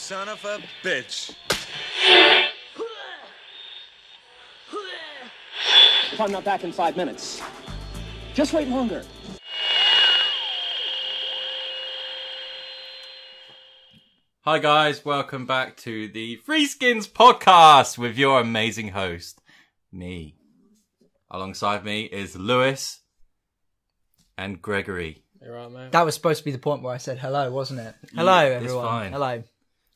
son of a bitch. If I'm not back in 5 minutes, just wait longer. Hi guys, welcome back to the Threeskins podcast with your amazing host, me. Alongside me is Lewis and Gregory. You're right, mate. That was supposed to be the point where I said hello, wasn't it? Hello, everyone. It's fine. Hello.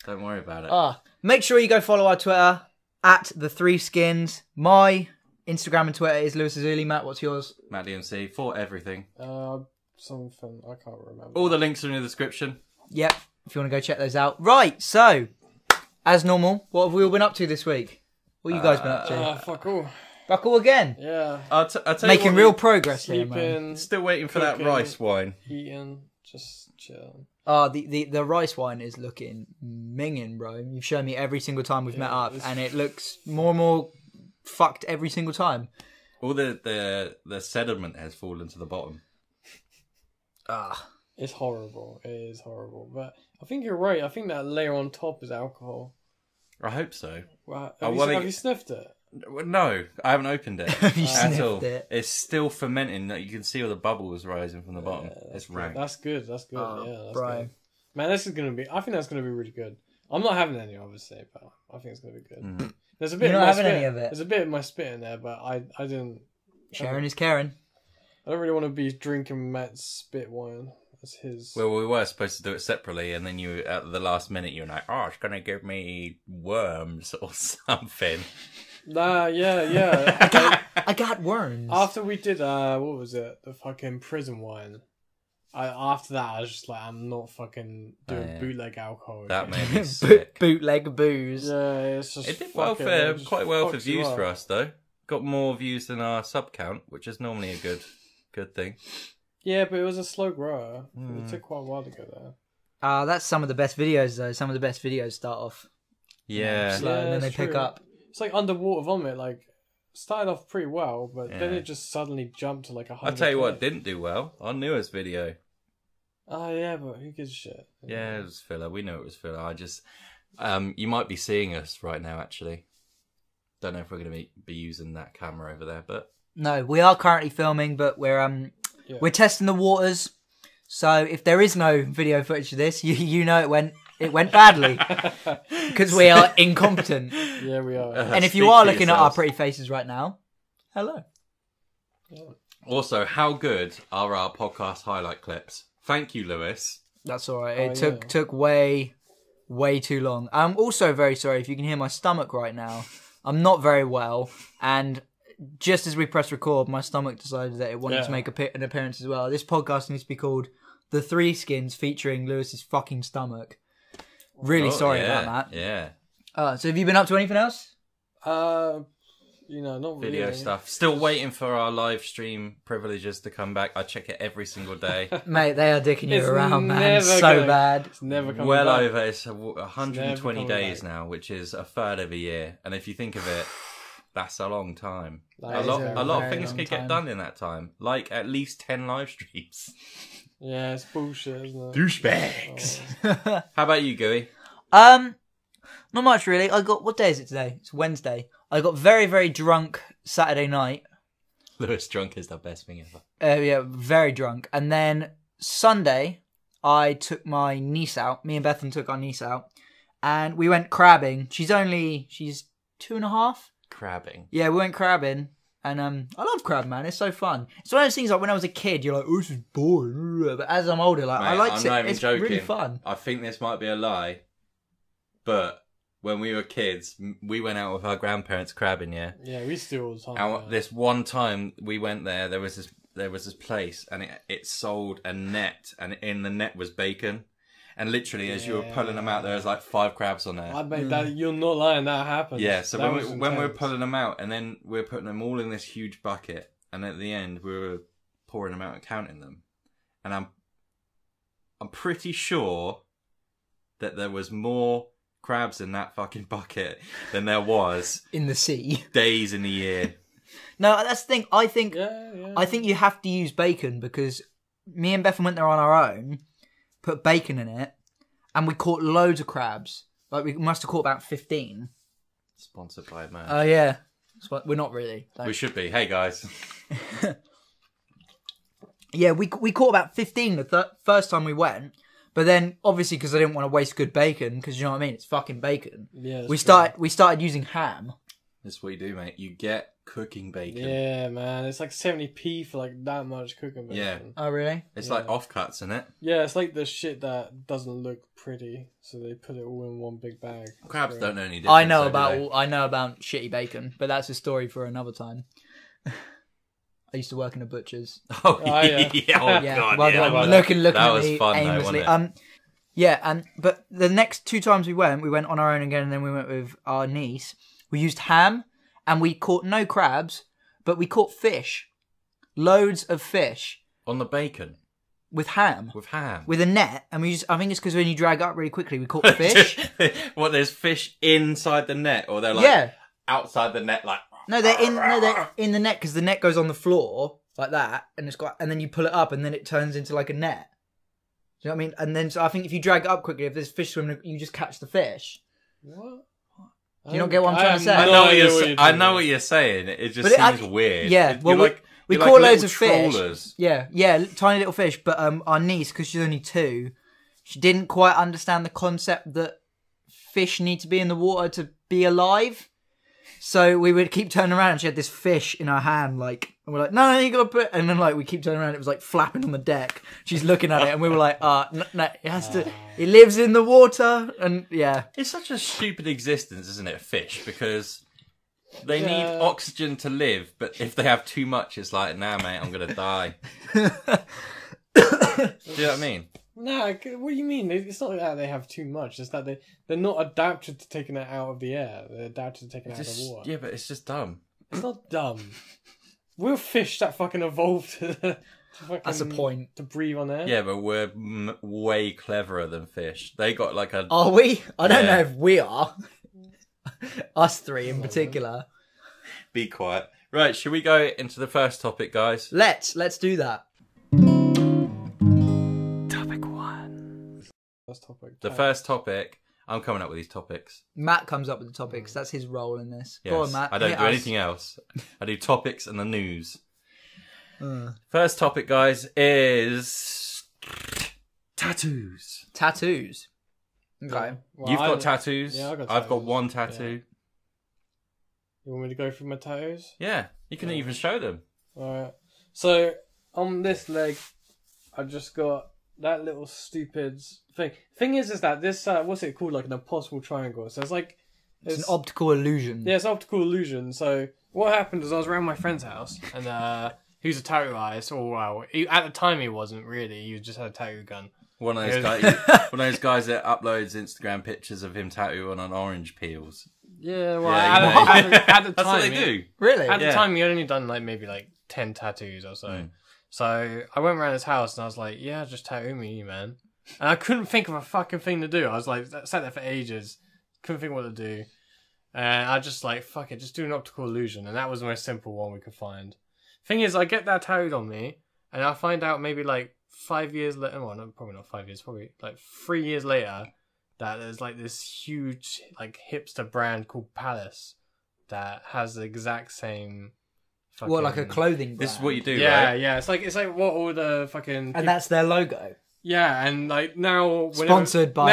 Don't worry about it. Make sure you go follow our Twitter at the Threeskins. My Instagram and Twitter is Lewis Azuli. Matt, what's yours? Matt DMC for everything. Something I can't remember. All the links are in the description. Yep, if you want to go check those out. Right, so, as normal, what have we all been up to this week? What have you guys been up to? Fuck all. Fuck all again. Yeah. I'll tell you Making what, real progress here, man. Sleeping, Still waiting for cooking, that rice wine. eating, just chilling. The rice wine is looking minging, bro. You've shown me every single time we've met up, and it looks more and more fucked every single time. All the sediment has fallen to the bottom. It's horrible. It is horrible. But I think you're right. I think that layer on top is alcohol. I hope so. Wow. I Have wanna you sniffed it? No, I haven't opened it Have you at all. sniffed it? It's still fermenting. You can see all the bubbles rising from the bottom. It's rank. That's good. That's good. Oh, yeah, that's bro. good. Man, this is gonna be. I think that's gonna be really good. I'm not having any, obviously, but I think it's gonna be good. Mm-hmm. There's a bit. You're of not my having spit. any of it? There's a bit of my spit in there, but I didn't. Sharing is caring. I don't really want to be drinking Matt's spit wine. That's his. Well, we were supposed to do it separately, and then you, at the last minute, you were like, "Oh, it's gonna give me worms or something." Nah, yeah. I got worms. After we did, what was it? The fucking prison wine. After that, I was just like, I'm not fucking doing bootleg alcohol. That again. made me sick. Bootleg booze. Yeah, it's just. It did quite well for views for us, though. Got more views than our sub count, which is normally a good thing. Yeah, but it was a slow grower. It took quite a while to get there. That's some of the best videos, though. Some of the best videos start off Yeah. slow, and then they it's pick true. up. It's like underwater vomit. Like started off pretty well, but then Yeah. it just suddenly jumped to like 100. I'll tell you what didn't do well. Our newest video. Oh yeah, but who gives a shit? Yeah, it was filler. We knew it was filler. I just, you might be seeing us right now. Actually, don't know if we're going to be using that camera over there, but No, we are currently filming, but we're testing the waters. So if there is no video footage of this, you know it went badly because we are incompetent. Yeah, we are. And if you Speak are for looking at our yourselves. pretty faces right now, hello. Also, how good are our podcast highlight clips? Thank you, Lewis. That's all right. Oh, It took way too long. I'm also very sorry if you can hear my stomach right now. I'm not very well, and just as we press record, my stomach decided that it wanted to make an appearance as well. This podcast needs to be called The Threeskins, featuring Lewis's fucking stomach. Really sorry about that. Yeah. So have you been up to anything else? Not Video really. stuff. Still waiting for our live stream privileges to come back. I check it every single day. Mate, they are dicking you It's around, man. never So gonna- bad. It's never coming Well back. over. It's 120 coming days back. now, which is a third of a year. And if you think of it, that's a long time. That A is lot a of very things long could time. get done in that time. Like at least 10 live streams. Yeah, it's bullshit, isn't it? Douchebags. Oh. How about you, Gooey? Not much really. What day is it today? It's Wednesday. I got very, very drunk Saturday night. Lewis drunk is the best thing ever. Yeah, very drunk. And then Sunday, I took my niece out. Me and Bethan took our niece out. And we went crabbing. She's 2.5. Crabbing. Yeah, we went crabbing. And I love crab, man. It's so fun. It's one of those things like when I was a kid, you're like, oh, this is boring. But as I'm older, like, I Mate, like I'm it. not even It's joking. really fun. I think this might be a lie, but when we were kids, we went out with our grandparents crabbing, yeah? Yeah, we still all the time. And yeah. this one time we went there was this place, and it sold a net, and in the net was bacon. And literally, as you were pulling them out, there was like 5 crabs on there. I bet that you're not lying. That happened. Yeah, so That when we were intense. pulling them out, and then we were putting them all in this huge bucket, and at the end we were pouring them out and counting them, and I'm pretty sure that there was more crabs in that fucking bucket than there was In the sea. days in the year. No, that's the thing. I think Yeah. I think you have to use bacon because me and Bethan went there on our own, put bacon in it, and we caught loads of crabs. Like we must have caught about 15. Sponsored by man. Oh yeah, we're not really. We should be. Hey guys. Yeah, we caught about 15 the first time we went, but then obviously because I didn't want to waste good bacon, because you know what I mean, it's fucking bacon. Yeah, we started using ham. That's what you do, mate. You get cooking bacon. Yeah, man. It's like 70p for like that much cooking bacon. Yeah. Oh really? It's like offcuts, isn't it? Yeah, it's like the shit that doesn't look pretty, so they put it all in one big bag. Crabs don't know any difference. I know about shitty bacon, but that's a story for another time. I used to work in a butcher's. Oh yeah. Oh Yeah, god. well, Yeah. I'm looking That at was me fun, though, aimlessly. wasn't it? Yeah, but the next 2 times we went on our own again, and then we went with our niece. We used ham, and we caught no crabs, but we caught fish, loads of fish On the bacon with ham, with ham. with a net, and I think it's because when you drag up really quickly, we caught fish. What? There's fish inside the net, or they're like outside the net, like. No, they're in the net because the net goes on the floor like that, and then you pull it up, and then it turns into like a net. Do you know what I mean? And then so I think if you drag it up quickly, if there's fish swimming, you just catch the fish. What? Do you not get what I'm trying to say? I know what you're saying. It just seems weird. Yeah, well, we caught loads of fish. Yeah, tiny little fish. But our niece, because she's only 2, she didn't quite understand the concept that fish need to be in the water to be alive. So we would keep turning around, and she had this fish in her hand, like, and we're like, no, you gotta put it. And then like we keep turning around, it was like flapping on the deck. She's looking at it, and we were like, no, it has to. It lives in the water, and yeah. It's such a stupid existence, isn't it? Fish, because they need oxygen to live, but if they have too much, it's like, nah, mate, I'm gonna die. Do you know what I mean? No, what do you mean? It's not that they have too much. It's that they're not adapted to taking it out of the air. They're adapted to taking it out of the water. Yeah, but it's just dumb. It's not dumb. We're fish that fucking evolved to That's a point. To breathe on air. Yeah, but we're way cleverer than fish. They got like a... Are we? I don't know if we are. Us 3 in particular. Be quiet. Right, should we go into the first topic, guys? Let's do that. The first topic, I'm coming up with these topics. Matt comes up with the topics. That's his role in this. Yes, Go on, Matt. I don't do anything else. I do topics and the news. First topic, guys, is tattoos. Tattoos. Okay. Yeah. Well, You've got tattoos. Yeah, I've got one tattoo. You want me to go through my tattoos? Yeah, you can even show them. Alright. So, on this leg, I just got that little stupid thing. Thing is that this, what's it called? Like an impossible triangle. So it's like... It's an optical illusion. Yeah, it's an optical illusion. So, what happened is I was around my friend's house, and he was a tattoo artist. Or, well, at the time he wasn't really. He just had a tattoo gun. One of those guys that uploads Instagram pictures of him tattooing on orange peels. Yeah, well, Yeah, at the time... That's what they do. Really? At the time, he had only done maybe 10 tattoos or so. So I went around his house and I was like, yeah, just tattoo me, man. And I couldn't think of a fucking thing to do. I was like, sat there for ages, couldn't think what to do. And I just like, fuck it, just do an optical illusion. And that was the most simple one we could find. Thing is, I get that tattooed on me, and I find out maybe 5 years later, well, no, probably not 5 years, probably 3 years later, that there's this huge hipster brand called Palace that has the exact same... What, like a clothing brand? This is what you do, yeah, right? Yeah. It's like what all the fucking... And that's their logo? Yeah, and now... Sponsored by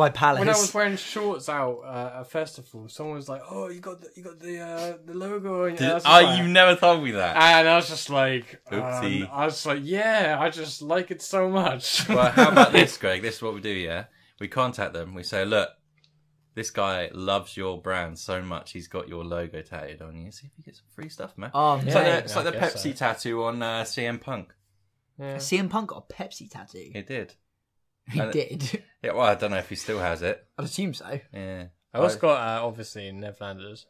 Palace. When I was wearing shorts out at a festival, someone was like, oh, you got the logo on your... You never told me that. And I was just like... Oopsie. I was like, yeah, I just like it so much. Well, how about this, Greg? This is what we do, yeah? We contact them. We say, look, this guy loves your brand so much, he's got your logo tattooed on you. See if you get some free stuff, man. Oh, It's like the Pepsi tattoo on CM Punk. Yeah. CM Punk got a Pepsi tattoo. He did. He did. Yeah, well, I don't know if he still has it. I'd assume so. Yeah. I also got, obviously, Neverlanders.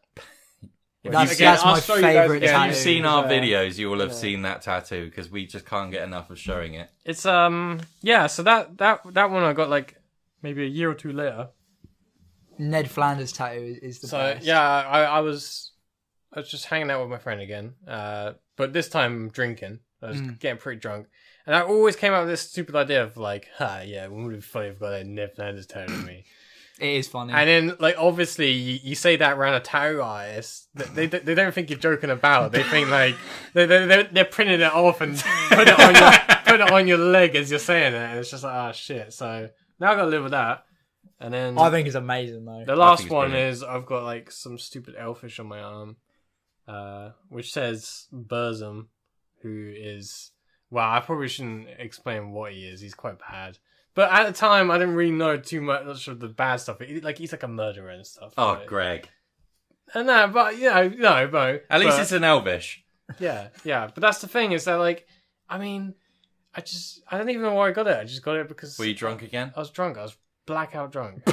That's my favourite tattoo. If you've seen our videos, you will have seen that tattoo, because we just can't get enough of showing it. It's, yeah, so that one I got, maybe a year or two later. Ned Flanders tattoo is the best. Yeah, I was just hanging out with my friend again, but this time drinking. I was getting pretty drunk, and I always came up with this stupid idea of yeah, it would be funny if I got a Ned Flanders tattoo on me. It is funny. And then, like, obviously, you say that around a tattoo artist. They don't think you're joking about. They think, like, they're printing it off and put it on your leg as you're saying it. And it's just like, oh, shit. So, now I've got to live with that. And then... I think it's amazing, though. The last one is, I've got, like, some stupid elfish on my arm. Which says Burzum, who is... Well, I probably shouldn't explain what he is. He's quite bad. But at the time, I didn't really know too much of the bad stuff. He's like a murderer and stuff. Oh, right? Greg. And that, but but at least it's an Elvish. Yeah. But that's the thing is that, like, I mean, I don't even know why I got it. I just got it because. Were you drunk again? I was drunk. I was blackout drunk.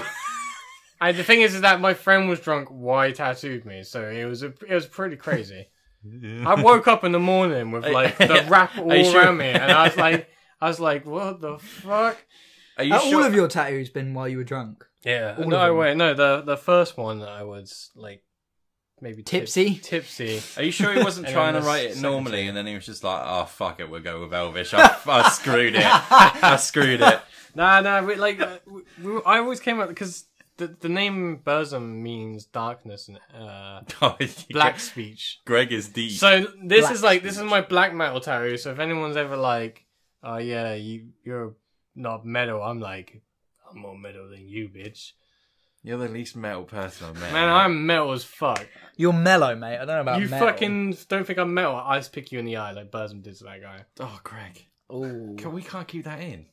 The thing is that my friend was drunk while he tattooed me, so it was pretty crazy. I woke up in the morning with like the wrap all around me, and I was like, what the fuck? Are you sure? All of your tattoos been while you were drunk? Yeah. All No, wait, no. The first one I was like maybe tipsy. Are you sure he wasn't trying to write it normally, and then he was just like, "Oh fuck it, we'll go with Elvish." I screwed it. I screwed it. No. I always came up because the name Burzum means darkness and black speech. Greg is deep. So this is my black metal tattoo. So if anyone's ever like, "Oh yeah, you're not metal," I'm like, I'm more metal than you, bitch. You're the least metal person I've met. Man, I'm metal as fuck. You're mellow, mate. I don't know about you metal. fucking don't think I'm metal. I just pick you in the eye like Burzum did to that guy. Oh, Greg. Ooh. We can't keep that in.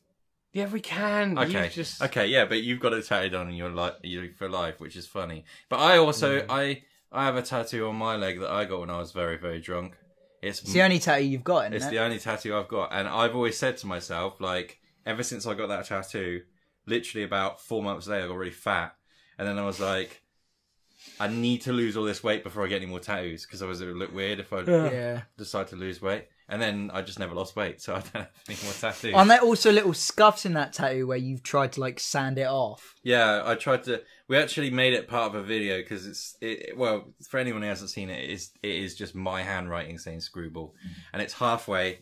Yeah, we can. Okay. Okay, yeah, but you've got it tattooed on you for life, which is funny. But I also I have a tattoo on my leg that I got when I was very, very drunk. It's the only tattoo you've got, isn't it? It's the only tattoo I've got, and I've always said to myself, like, ever since I got that tattoo, literally about 4 months later, I got really fat. And then I was like, I need to lose all this weight before I get any more tattoos, because it would look weird if I decide to lose weight. And then I just never lost weight, so I don't have any more tattoos. Aren't there also little scuffs in that tattoo where you've tried to, like, sand it off? Yeah, I tried to... We actually made it part of a video, because well, for anyone who hasn't seen it, it is just my handwriting saying Screwball. And it's halfway...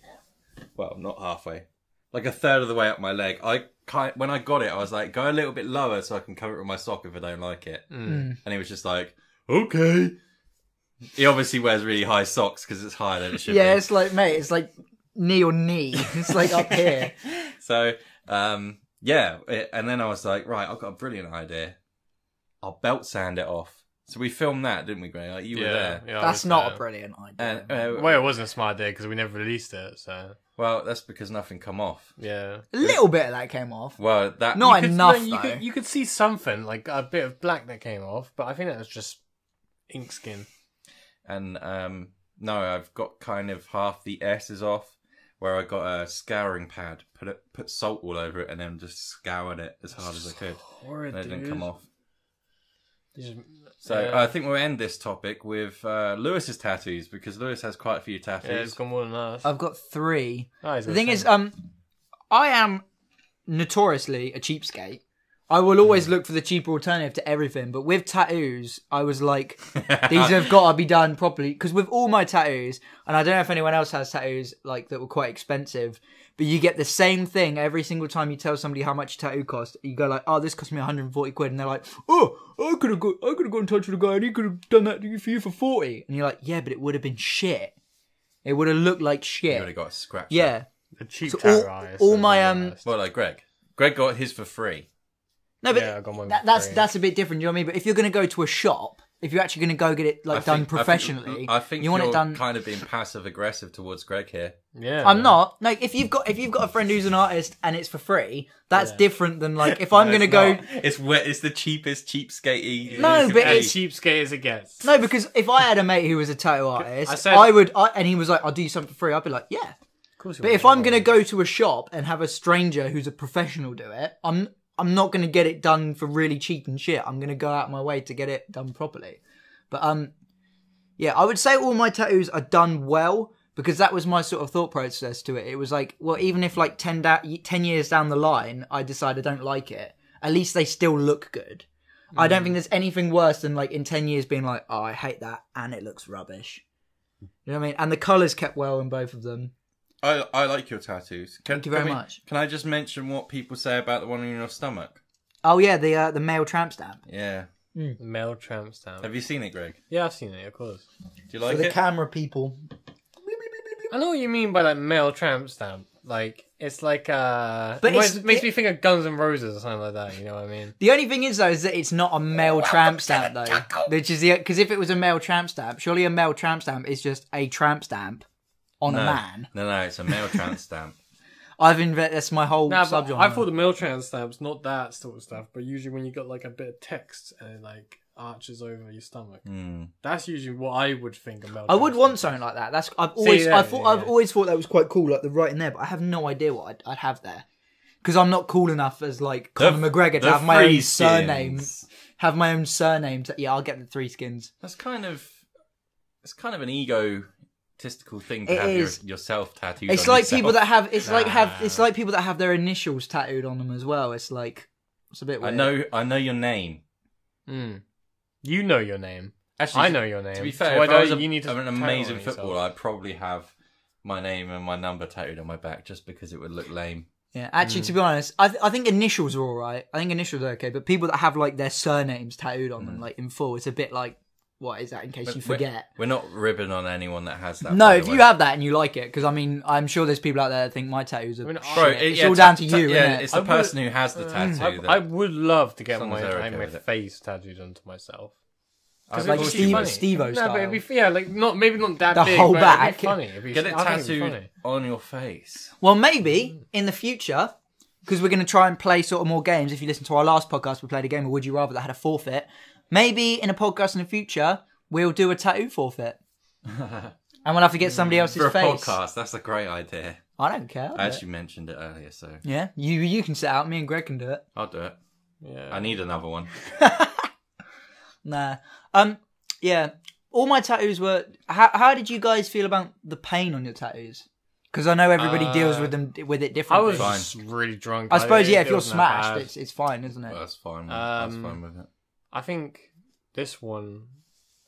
Well, not halfway. Like a third of the way up my leg. When I got it, I was like, go a little bit lower so I can cover it with my sock if I don't like it. And he was just like, okay. He obviously wears really high socks because it's higher than it should be. Yeah, it's like, mate, it's like knee on knee. It's like up here. So, yeah. And then I was like, right, I've got a brilliant idea. I'll belt sand it off. So we filmed that, didn't we, Greg? Like, you were there. Yeah, that's not a brilliant idea. And, well, it wasn't a smart idea because we never released it, so... Well, that's because nothing come off. Yeah. A little bit of that came off. Well, that... Not enough, though. You could see something, like a bit of black that came off, but I think that was just ink skin. And, no, I've got kind of half the S's off, where I got a scouring pad, put salt all over it, and then just scoured it as hard as I could. Horrid, and it didn't come off. Just, So I think we'll end this topic with Lewis's tattoos, because Lewis has quite a few tattoos. Yeah, it's got more than us. I've got 3. Oh, the thing is, I am notoriously a cheapskate. I will always look for the cheaper alternative to everything, but with tattoos, I was like, these have got to be done properly. Because with all my tattoos, and I don't know if anyone else has tattoos like that were quite expensive, but you get the same thing every single time you tell somebody how much a tattoo costs. You go like, oh, this cost me 140 quid, and they're like, oh, I could have got in touch with a guy and he could have done that for you for 40. And you're like, yeah, but it would have been shit. It would have looked like shit. You would have got a scratch. Yeah. The cheap tattoo artist. All my well, like Greg. Greg got his for free. No, but yeah, I got mine that's a bit different. You know what I mean? But if you're going to go to a shop, if you're actually going to go get it done professionally, I think you want it done. Kind of being passive aggressive towards Greg here. Yeah, I'm not. No, if you've got a friend who's an artist and it's for free, that's different than like if I'm going to go. It's the cheapest cheapskatey. No, but as cheapskate as it gets. No, because if I had a mate who was a tattoo artist, and he was like, "I'll do you something for free," I'd be like, "Yeah." Of course. But if I'm going to go to a shop and have a stranger who's a professional do it, I'm not going to get it done for really cheap and shit. I'm going to go out of my way to get it done properly. But, yeah, I would say all my tattoos are done well because that was my sort of thought process to it. It was like, well, even if like 10 years down the line, I decide I don't like it, at least they still look good. I don't think there's anything worse than like in 10 years being like, oh, I hate that and it looks rubbish. You know what I mean? And the colours kept well in both of them. I like your tattoos. Thank you very much. Can I just mention what people say about the one on your stomach? Oh yeah, the male tramp stamp. Yeah. Male tramp stamp. Have you seen it, Greg? Yeah, I've seen it, of course. Do you like For the it? camera people. I know what you mean by like male tramp stamp. Like it's like But it makes me think of Guns N' Roses or something like that. You know what I mean? The only thing is though is that it's not a male tramp stamp though, which is because if it was a male tramp stamp, surely a male tramp stamp is just a tramp stamp on a man. No, it's a male tramp stamp. That's my whole Nah, but subgenre. I thought the male tramp stamp's not that sort of stuff, but usually when you got like a bit of text and it like arches over your stomach, that's usually what I would think of male. I would tramp want stamp. something like that. I've always I've always thought that was quite cool, like the writing there, but I have no idea what I'd have there because I'm not cool enough as like Conor McGregor to have my own surname. Have my own surname. I'll get the Threeskins. It's kind of an egotistical thing to have yourself tattooed. It's on like yourself. people that have. It's like people that have their initials tattooed on them as well. It's like it's a bit weird. I know your name. You know your name. Actually, I know your name. To be fair, so if I was you need to an tattoo amazing on yourself. footballer, I'd probably have my name and my number tattooed on my back just because it would look lame. Yeah, actually, to be honest, I think initials are all right. I think initials are okay, but people that have like their surnames tattooed on them, like in full, it's a bit like, what is that? In case you forget. We're not ribbing on anyone that has that. No, if you have that and you like it, because I mean, I'm sure there's people out there that think my tattoos are. It's all down to you, isn't yeah, it? it's the person who has the tattoo. I would love to get As long as they're okay my with it. face tattooed onto myself. Like Steve-O style. No, but it'd be like maybe not that The big, whole but back. It'd be funny. Get it I think it'd be tattooed funny. on your face. Well, maybe in the future, because we're going to try and play sort of more games. If you listen to our last podcast, we played a game of Would You Rather that had a forfeit. Maybe in a podcast in the future, we'll do a tattoo forfeit. And we'll have to get somebody else's For a face. podcast, that's a great idea. I don't care. I actually mentioned it earlier, so Yeah, you can set out. Me and Greg can do it. I'll do it. Yeah. I need another one. Nah. Yeah. All my tattoos were. How did you guys feel about the pain on your tattoos? Because I know everybody deals with it I differently. was just really drunk. I suppose, yeah, if it you're wasn't that smashed, bad. it's fine, isn't it? Well, that's fine. That's fine with it. I think this one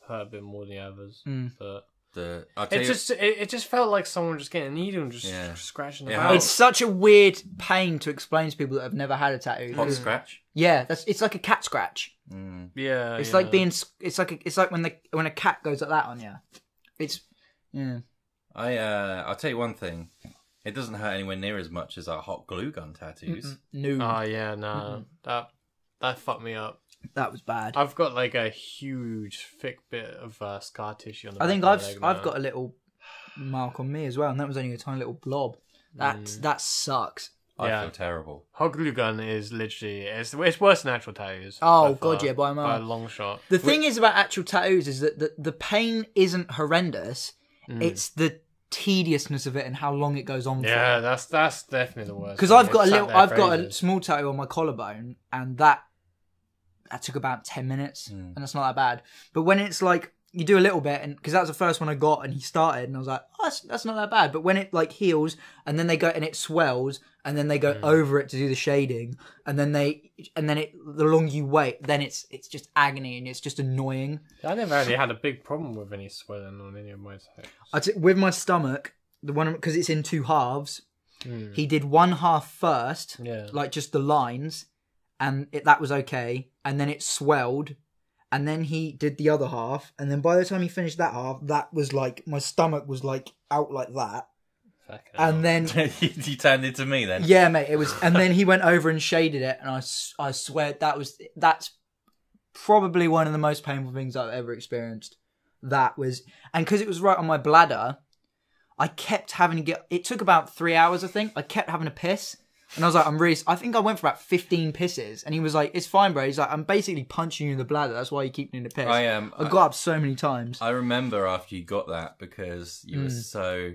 hurt a bit more than the others, but it just felt like someone just getting a needle and just scratching the back. It's such a weird pain to explain to people that have never had a tattoo. Hot scratch. Yeah, it's like a cat scratch. Yeah, It's like being. It's like when a cat goes like that on you. It's. Yeah. I'll tell you one thing. It doesn't hurt anywhere near as much as our hot glue gun tattoos. No. Oh yeah, no, that fucked me up. That was bad. I've got like a huge thick bit of scar tissue on the I think back of my leg I've now. got a little mark on me as well, and that was only a tiny little blob. That sucks. I Yeah. feel terrible. Hot glue gun is literally it's worse than actual tattoos. Oh, by God, far, yeah, by a mile. by a long shot. The thing is about actual tattoos is that the pain isn't horrendous. It's the tediousness of it and how long it goes on Yeah, for. that's definitely the worst. Because one. I've got It a sat little, there I've for got a ages. small tattoo on my collarbone, and that took about 10 minutes, and that's not that bad. But when it's like you do a little bit, and because that was the first one I got, and he started, and I was like, oh, that's not that bad. But when it like heals, and then they go and it swells, and then they go over it to do the shading, and then the longer you wait, then it's just agony and it's just annoying. I never really had a big problem with any swelling on any of my tattoos. With my stomach, the one because it's in two halves. He did one half first, like just the lines, and that was okay. And then it swelled, and then he did the other half, and then by the time he finished that half, that was like my stomach was like out like that. And then You turned into me then. yeah, mate, it was. And then he went over and shaded it, and I swear that's probably one of the most painful things I've ever experienced. That was, and because it was right on my bladder, I kept having to get. It took about 3 hours, I think. I kept having to piss, and I was like, I think I went for about 15 pisses, and he was like, "It's fine, bro." He's like, "I'm basically punching you in the bladder. That's why you keep needing to piss." I got up so many times. I remember after you got that because you were so.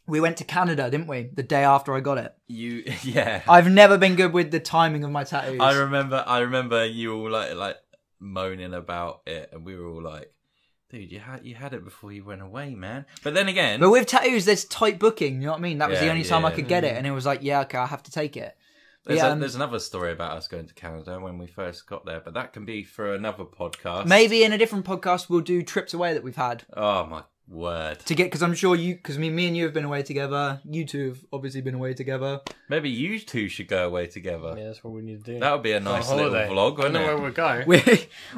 We went to Canada, didn't we? The day after I got it. Yeah. I've never been good with the timing of my tattoos. I remember you all like moaning about it, and we were all like, "Dude, you had it before you went away, man." But then again, But with tattoos, there's tight booking. You know what I mean? That was the Yeah, only time I yeah. could get it, and it was like, yeah, okay, I have to take it. there's another story about us going to Canada when we first got there, but that can be for another podcast. Maybe in a different podcast we'll do trips away that we've had. Oh my Word. To get, because I'm sure because me and you have been away together. You two have obviously been away together. Maybe you two should go away together. Yeah, that's what we need to do. That would be a nice little vlog, I don't wouldn't know it? where we're going.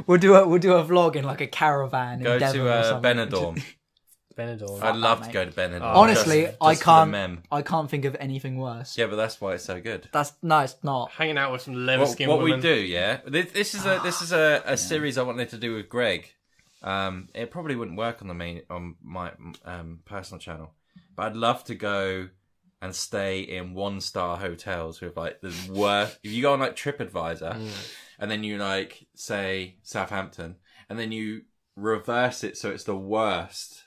We'll do a vlog in like a caravan. Go in Devon or to something. Benidorm. Benidorm. I'd love to mate. go to Benidorm. Honestly, just I for the can't. mem. I can't think of anything worse. Yeah, but that's why it's so good. It's not. Hanging out with some leather skin What we women. do, yeah. This is a series I wanted to do with Greg. It probably wouldn't work on my personal channel, but I'd love to go and stay in 1-star hotels with like the worst. If you go on like TripAdvisor, and then you like say Southampton, and then you reverse it so it's the worst,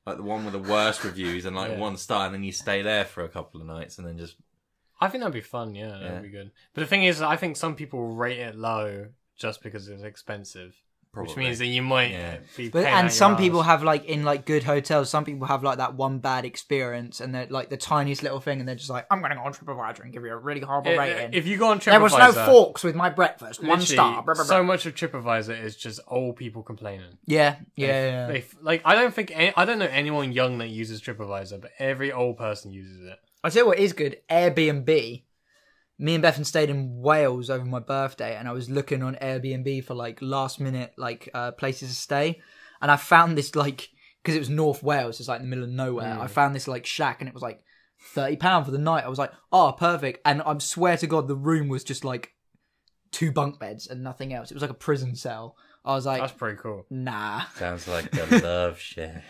like the one with the worst reviews and like 1 star, and then you stay there for a couple of nights and then just. I think that'd be fun. Yeah, that'd be good. But the thing is, I think some people rate it low just because it's expensive. Probably. Which means that you might be But paying and out some your people arse. have like in like good hotels. Some people have like that one bad experience, and they're like the tiniest little thing, and they're just like, I'm gonna go on TripAdvisor and give you a really horrible rating. If you go on TripAdvisor, There was no forks with my breakfast. 1 literally, star. Blah, blah, blah. So much of TripAdvisor is just old people complaining. Yeah. Like I don't know anyone young that uses TripAdvisor, but every old person uses it. I tell you what is good. Airbnb. Me and Bethan stayed in Wales over my birthday, and I was looking on Airbnb for like last minute like places to stay, and I found this like because it was North Wales, it's like in the middle of nowhere. I found this like shack, and it was like £30 for the night. I was like, oh, perfect. And I swear to God, the room was just like 2 bunk beds and nothing else. It was like a prison cell. I was like, That's pretty cool. nah. Sounds like a love share.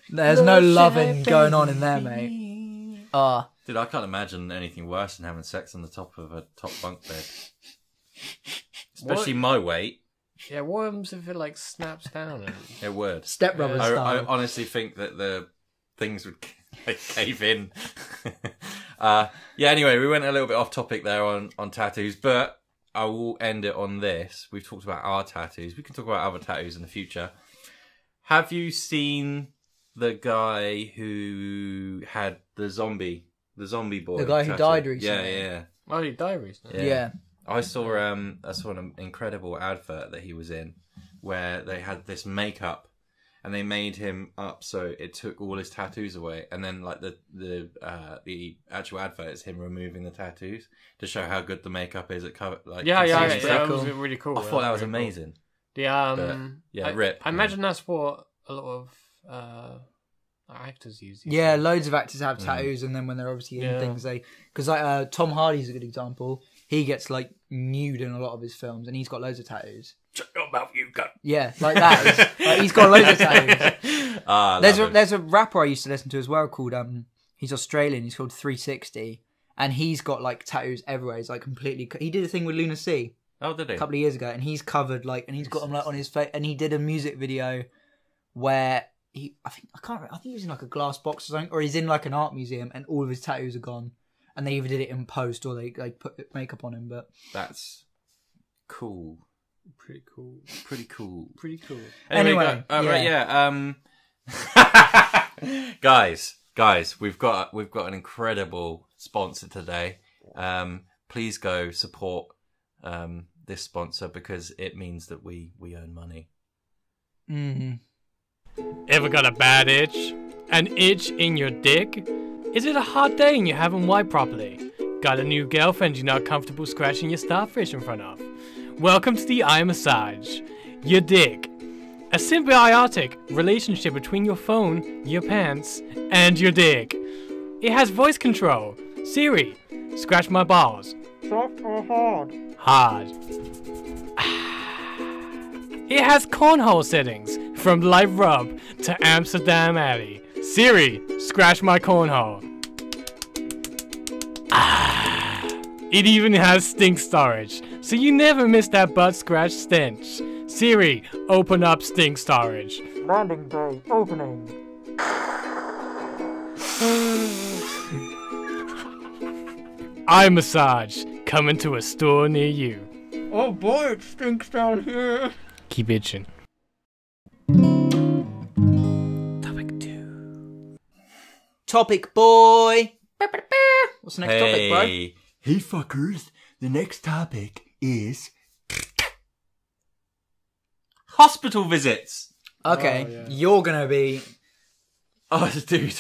There's no loving going on in there, mate. Dude, I can't imagine anything worse than having sex on the top of a top bunk bed. Especially my weight. Yeah, what happens if it like snaps down? And... It would. Step Brother I style. honestly think that the things would like, cave in. Yeah, anyway, we went a little bit off topic there on tattoos, but I will end it on this. We've talked about our tattoos. We can talk about other tattoos in the future. Have you seen the guy who had the zombie boy? The guy who tattoo? died recently? Yeah. Oh, he died recently. Yeah. I saw an incredible advert that he was in where they had this makeup and they made him up so it took all his tattoos away, and then like the actual advert is him removing the tattoos to show how good the makeup is at cover. Like, Yeah, concealing that stuff. was really cool. I thought that was really cool. amazing. The Rip. I imagine that's what a lot of actors use. these Yeah, days. loads of actors have tattoos, and then when they're obviously in things, because like Tom Hardy's a good example. He gets like nude in a lot of his films, and he's got loads of tattoos. Shut your mouth, you cunt. Yeah, like that. Like, he's got loads of tattoos. There's a rapper I used to listen to as well called he's Australian. He's called 360, and he's got like tattoos everywhere. He's like completely. He did a thing with Luna Sea Oh, did he? a couple of years ago, and he's covered like, and he's got them like on his face, and he did a music video where. I think he was in like a glass box or something, or he's in like an art museum, and all of his tattoos are gone, and they either did it in post or they put makeup on him. But That's cool. Pretty cool. Pretty cool. Pretty cool. Anyway, right, yeah. Guys, we've got an incredible sponsor today. Please go support this sponsor because it means that we earn money. Ever got a bad itch? An itch in your dick? Is it a hot day and you haven't wiped properly? Got a new girlfriend you're not comfortable scratching your starfish in front of? Welcome to the eye massage. Your dick. A symbiotic relationship between your phone, your pants, and your dick. It has voice control. Siri, scratch my balls. soft or hard? Hard. It has cornhole settings, from light rub to Amsterdam Alley. Siri, scratch my cornhole. It even has stink storage, so you never miss that butt scratch stench. Siri, open up stink storage. Landing bay opening. Eye massage, coming to a store near you. Oh boy, it stinks down here. Keep itching. Topic boy. What's the next topic, bro? Hey fuckers, the next topic is hospital visits. Okay, you're gonna be Oh, dude,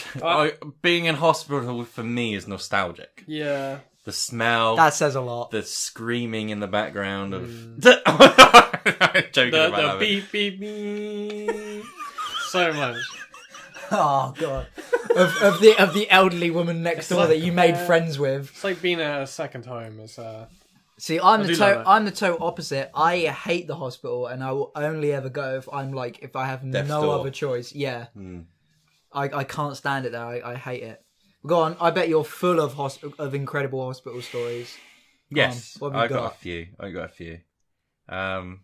being in hospital for me is nostalgic. Yeah. The smell. That says a lot. The screaming in the background of... Joking The about that. beep, beep, beep. So much. Oh god. Of the elderly woman next door that you made friends with. It's like being at a second home. It's See, I'm the total opposite. I hate the hospital, and I will only ever go if I have Death's no door. other choice. Yeah. I can't stand it there. I hate it. Go on. I bet you're full of incredible hospital stories. Yes, What have you got a few. I got a few. Trying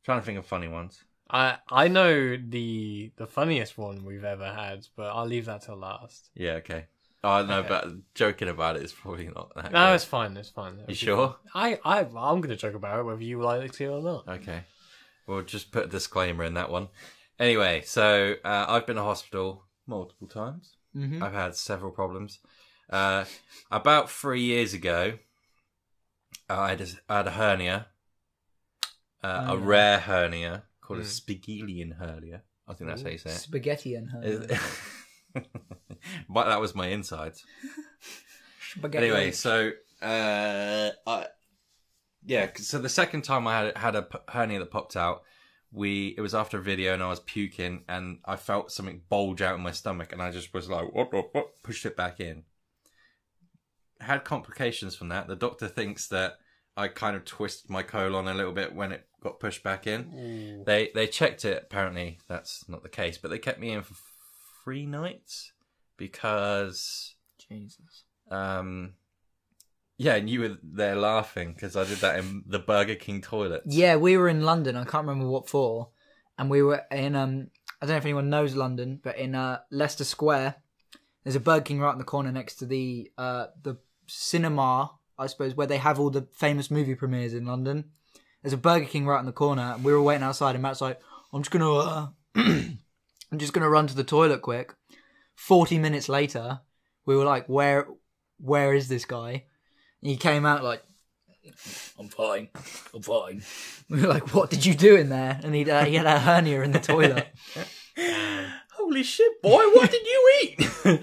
to think of funny ones. I know the funniest one we've ever had, but I'll leave that till last. Yeah, okay. Oh no, but joking about it is probably not that. No, good. it's fine. It's fine. You sure? I'm gonna joke about it whether you like it or not. Okay. We'll just put a disclaimer in that one. Anyway, so I've been to hospital multiple times. Mm-hmm. I've had several problems. About 3 years ago, I had a hernia, a rare hernia called a Spigelian hernia. I think that's how you say it. Spaghetti and her. But that was my insides. Spaghetti. Anyway, so so the second time I had a hernia that popped out, it was after a video and I was puking and I felt something bulge out in my stomach and I just was like, what, pushed it back in. Had complications from that. The doctor thinks that I kind of twisted my colon a little bit when it got pushed back in. They checked it. Apparently that's not the case, but they kept me in for 3 nights because Jesus. Yeah, and you were there laughing because I did that in the Burger King toilet. Yeah, we were in London. I can't remember what for, and we were in I don't know if anyone knows London, but in Leicester Square, there's a Burger King right in the corner next to the cinema, I suppose, where they have all the famous movie premieres in London. There's a Burger King right in the corner, and we were waiting outside, and Matt's like, I'm just gonna run to the toilet quick. 40 minutes later, we were like, where is this guy? And he came out like, I'm fine. We were like, what did you do in there? And he had a hernia in the toilet. Holy shit, boy, what did you eat?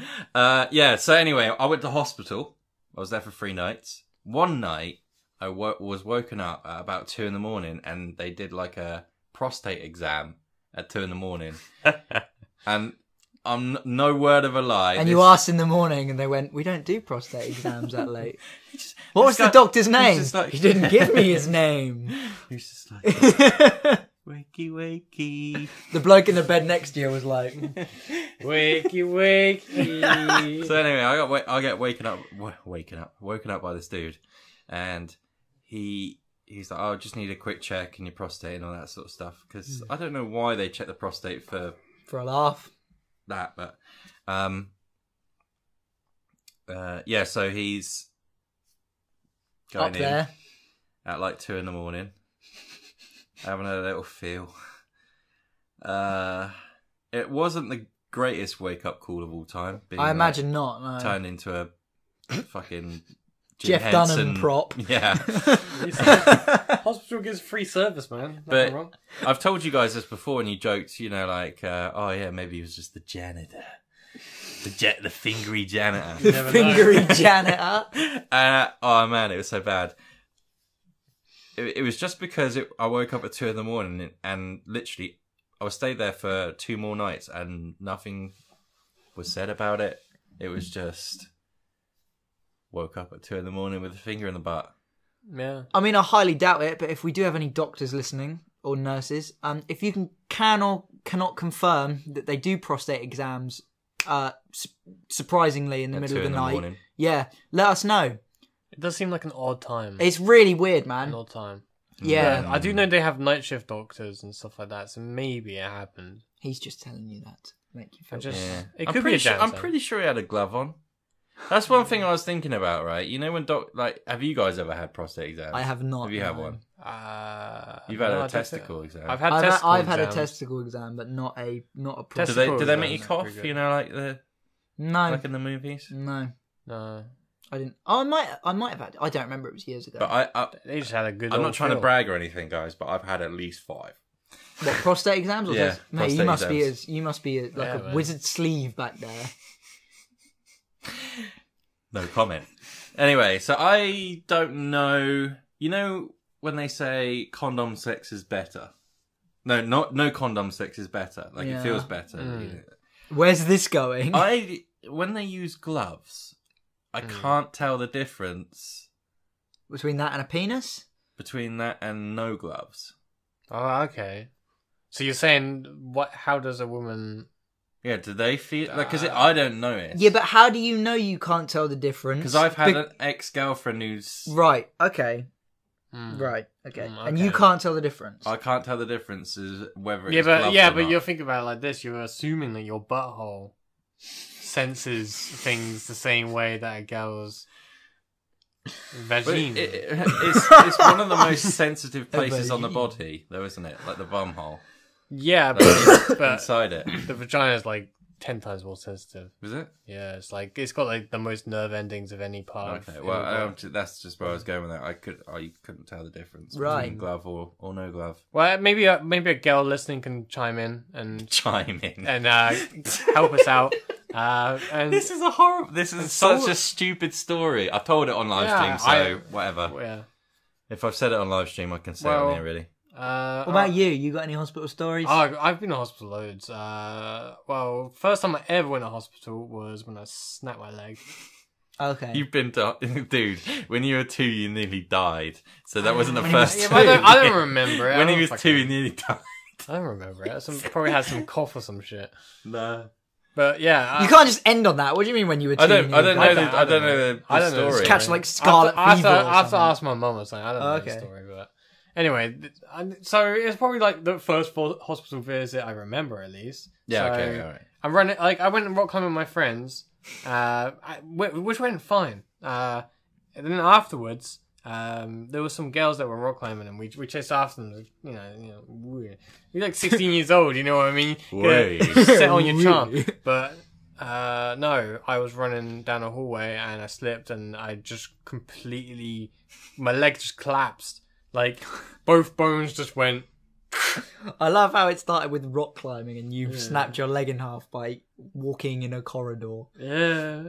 Yeah, so anyway, I went to hospital. I was there for 3 nights. One night, I was woken up at about 2 a.m, and they did like a prostate exam at 2 a.m. And I'm no word of a lie. And you asked in the morning, and they went, we don't do prostate exams that late. What was the doctor's name? He didn't give me his name. He was just like, wakey, wakey. The bloke in the bed next to you was like, Wakey, wakey. So anyway, I get woken up by this dude, and he's like, oh, I just need a quick check in your prostate and all that sort of stuff, because I don't know why they check the prostate for a laugh. That, but yeah, so he's going Up in there. at like 2 a.m, having a little feel. It wasn't the greatest wake up call of all time. Being, I imagine not. No. Turned into a fucking Jeff Henson Dunham prop. Yeah. Hospital gives free service, man. But wrong. I've told you guys this before, and you joked, like, oh yeah, maybe he was just the janitor, the fingery janitor, The fingery janitor. Oh man, it was so bad. It was just because I woke up at 2 a.m, and literally I was stayed there for 2 more nights, and nothing was said about it. It was just woke up at 2 a.m. with a finger in the butt. Yeah. I mean, I highly doubt it, but if we do have any doctors listening or nurses, if you can or cannot confirm that they do prostate exams, surprisingly in the middle of the night, morning. Yeah, let us know. It does seem like an odd time. It's really weird, An man. odd time. Yeah. I do know they have night shift doctors and stuff like that, so maybe it happened. He's just telling you that to make you feel Yeah. It could be a janitor. I'm pretty sure he had a glove on. That's one thing I was thinking about, right? You know when have you guys ever had prostate exams? I have not. Have you had no. one? You've no, had I a don't testicle think- exam. I've had a testicle exam, but not a prostate. Do they make you exams are cough? pretty good. You know, No, like in the movies. no, No. I didn't. Oh, I might have had. I don't remember. It was years ago. But They just had a good I'm old not trying to feel. brag or anything, guys, but I've had at least 5. What, prostate exams? Or Yeah, mate, prostate exams. you must be like Yeah, a man. wizard sleeve back there. No comment. Anyway, so I don't know. You know when they say condom sex is better? No condom sex is better. Like, Yeah. it feels better. Where's this going? When they use gloves, I can't tell the difference Between that and a penis? between that and no gloves. Oh, okay. So you're saying how does a woman? Yeah, do they feel like? Because I don't know it. Yeah, but how do you know you can't tell the difference? Because I've had an ex-girlfriend who's. Right. Okay. Right. Okay. And you okay. can't tell the difference. I can't tell the difference is whether it's Yeah, but gloves yeah, or but not. you're thinking about it like this. You're assuming that your butthole senses things the same way that a girl's But vagina. it's one of the most sensitive places on the body, though, isn't it? Like the bum hole. Yeah, Like, but inside it. the vagina is like 10 times more sensitive. Was it? Yeah, it's got like the most nerve endings of any part. Okay, of well, that's just where I was going with that. I couldn't tell the difference Right. between glove or no glove. Well, maybe a girl listening can chime in and Chime in. and help us out. And This is a horrible. This is such a stupid story. I told it on live Yeah, stream, so whatever. yeah. If I've said it on live stream, I can say it on here. Really. What about you? You got any hospital stories? I've been to hospital loads. Well, first time I ever went to hospital was when I snapped my leg. Okay. You've been to, dude. When you were 2, you nearly died. So that wasn't the When he was first. Yeah, time. but I don't remember it. When I he don't was 2, he fucking- nearly died. I don't remember it. Probably had some cough or some shit. No. But yeah, you can't just end on that. What do you mean when you were 2? I don't know. I The, don't I know don't know the I don't know the story. story. Catch like scarlet I fever. have or to something. ask my mum or something. I don't know the Okay. story, but anyway, so it's probably like the first hospital visit I remember, at least. Yeah. So Okay. All right. I went and rock climbing with my friends, which went fine. And then afterwards, there were some girls that were rock climbing, and we chased after them. You know, we're like 16 years old. You know what I mean? Way. Set on your charm. But no, I was running down a hallway and I slipped, and I just completely, my leg just collapsed. Like both bones just went. I love how it started with rock climbing and you snapped your leg in half by walking in a corridor. Yeah,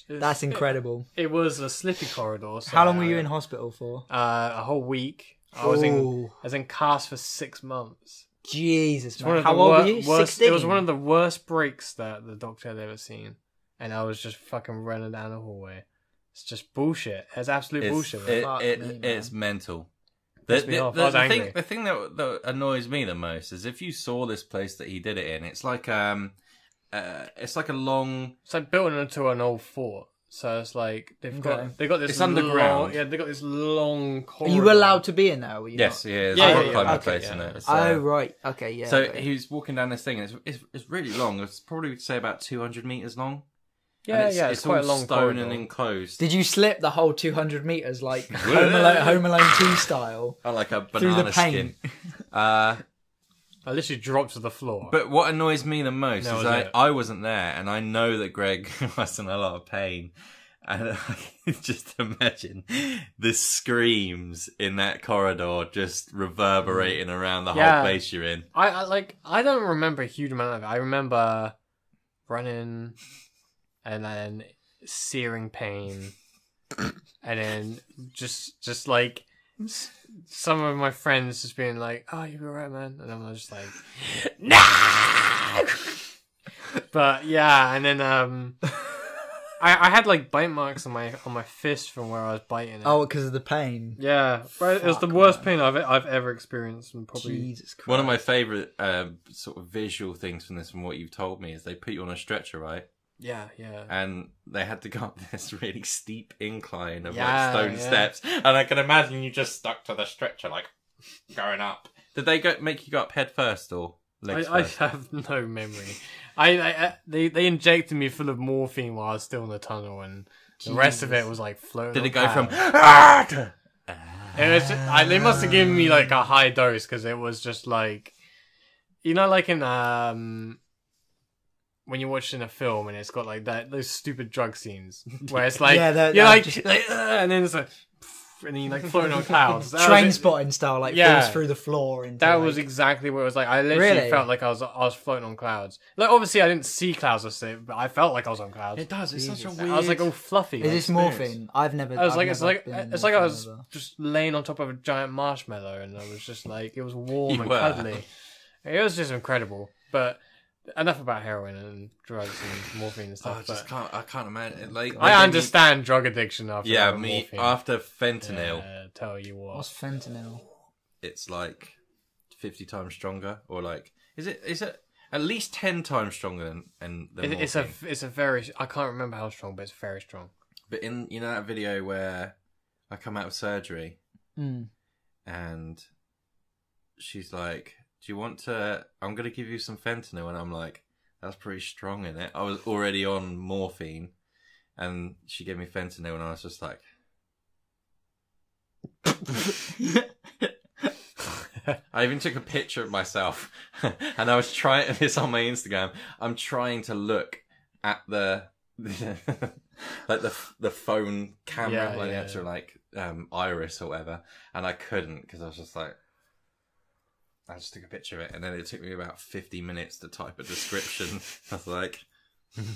That's incredible. It was a slippy corridor. So How long were you in hospital for? A whole week. I was in cast for 6 months. Jesus, One man. of How the old were you? worst- 16? It was one of the worst breaks that the doctor had ever seen, and I was just fucking running down the hallway. It's just bullshit. It's absolute bullshit. Man. Fuck me, man. It's mental. Pissed me off. I was angry. The thing that annoys me the most is if you saw this place that he did it in, it's like a long. It's like built into an old fort, so it's like they've got this. It's underground. Yeah, they got this long Are corridor. you allowed to be in there? Were you Yes, not? yeah, it's Yeah, a rock yeah, climbing okay, place, yeah. isn't it? It's, Oh, right. Okay, yeah. So okay. he was walking down this thing, and it's really long. It's probably say about 200 meters long. Yeah, and it's quite all a long stone corridor. and enclosed. Did you slip the whole 200 meters like Home Alone 2 style? Oh, like a Through banana the skin. pain. I literally dropped to the floor. But what annoys me the most That is was it. I wasn't there, and I know that Greg was in a lot of pain. And I can just imagine the screams in that corridor just reverberating around the whole place you're in. I don't remember a huge amount of it. I remember running and then searing pain and then just like some of my friends just being like, "Oh, you'll be alright, man," and I'm just like, "No!" But yeah, and then I had like bite marks on my fist from where I was biting it. Oh, because of the pain. Yeah, but it was the Fuck, worst pain I've ever experienced, and probably Jesus Christ. One of my favourite sort of visual things from what you've told me is they put you on a stretcher, right? yeah. And they had to go up this really steep incline of Yeah, like stone yeah. steps. And I can imagine you just stuck to the stretcher, like going up. Did they make you go up head first or legs I first? have no memory. They injected me full of morphine while I was still in the tunnel, and the rest of it was like floating. Did it on go from pads. to It was they must have given me like a high dose because it was just like, you know, like in when you're watching a film and it's got like those stupid drug scenes where it's like Yeah, you're like, just- and then it's like and he like floating on clouds. Train spotting style, like Yeah. falls through the floor. Into, That like... was exactly what it was like. I literally Really? felt like I was floating on clouds. Like obviously I didn't see clouds or shit, but I felt like I was on clouds. It does. It's such a weird. I was like all fluffy. Is this morphine? I've never. I was like, I've it's never like been in it's like I was morphine ever. just laying on top of a giant marshmallow, and I was just like, it was warm You and were. cuddly. It was just incredible. But enough about heroin and drugs and morphine and I stuff. just but can't imagine it. Like I understand drug addiction after Yeah, having me morphine. after fentanyl, Yeah, tell you what. What's fentanyl? it's like 50 times stronger, or like is it at least 10 times stronger than It's morphine? a very, I can't remember how strong, but it's very strong. But in that video where I come out of surgery Mm. and she's like, "Do you want to? I'm gonna give you some fentanyl," and I'm like, "That's pretty strong, in it." I was already on morphine, and she gave me fentanyl, and I was just like, I even took a picture of myself, and I was trying this on my Instagram. I'm trying to look at the like the phone camera, like the actual like iris or whatever, and I couldn't because I was just like, I just took a picture of it, and then it took me about 50 minutes to type a description. I was like,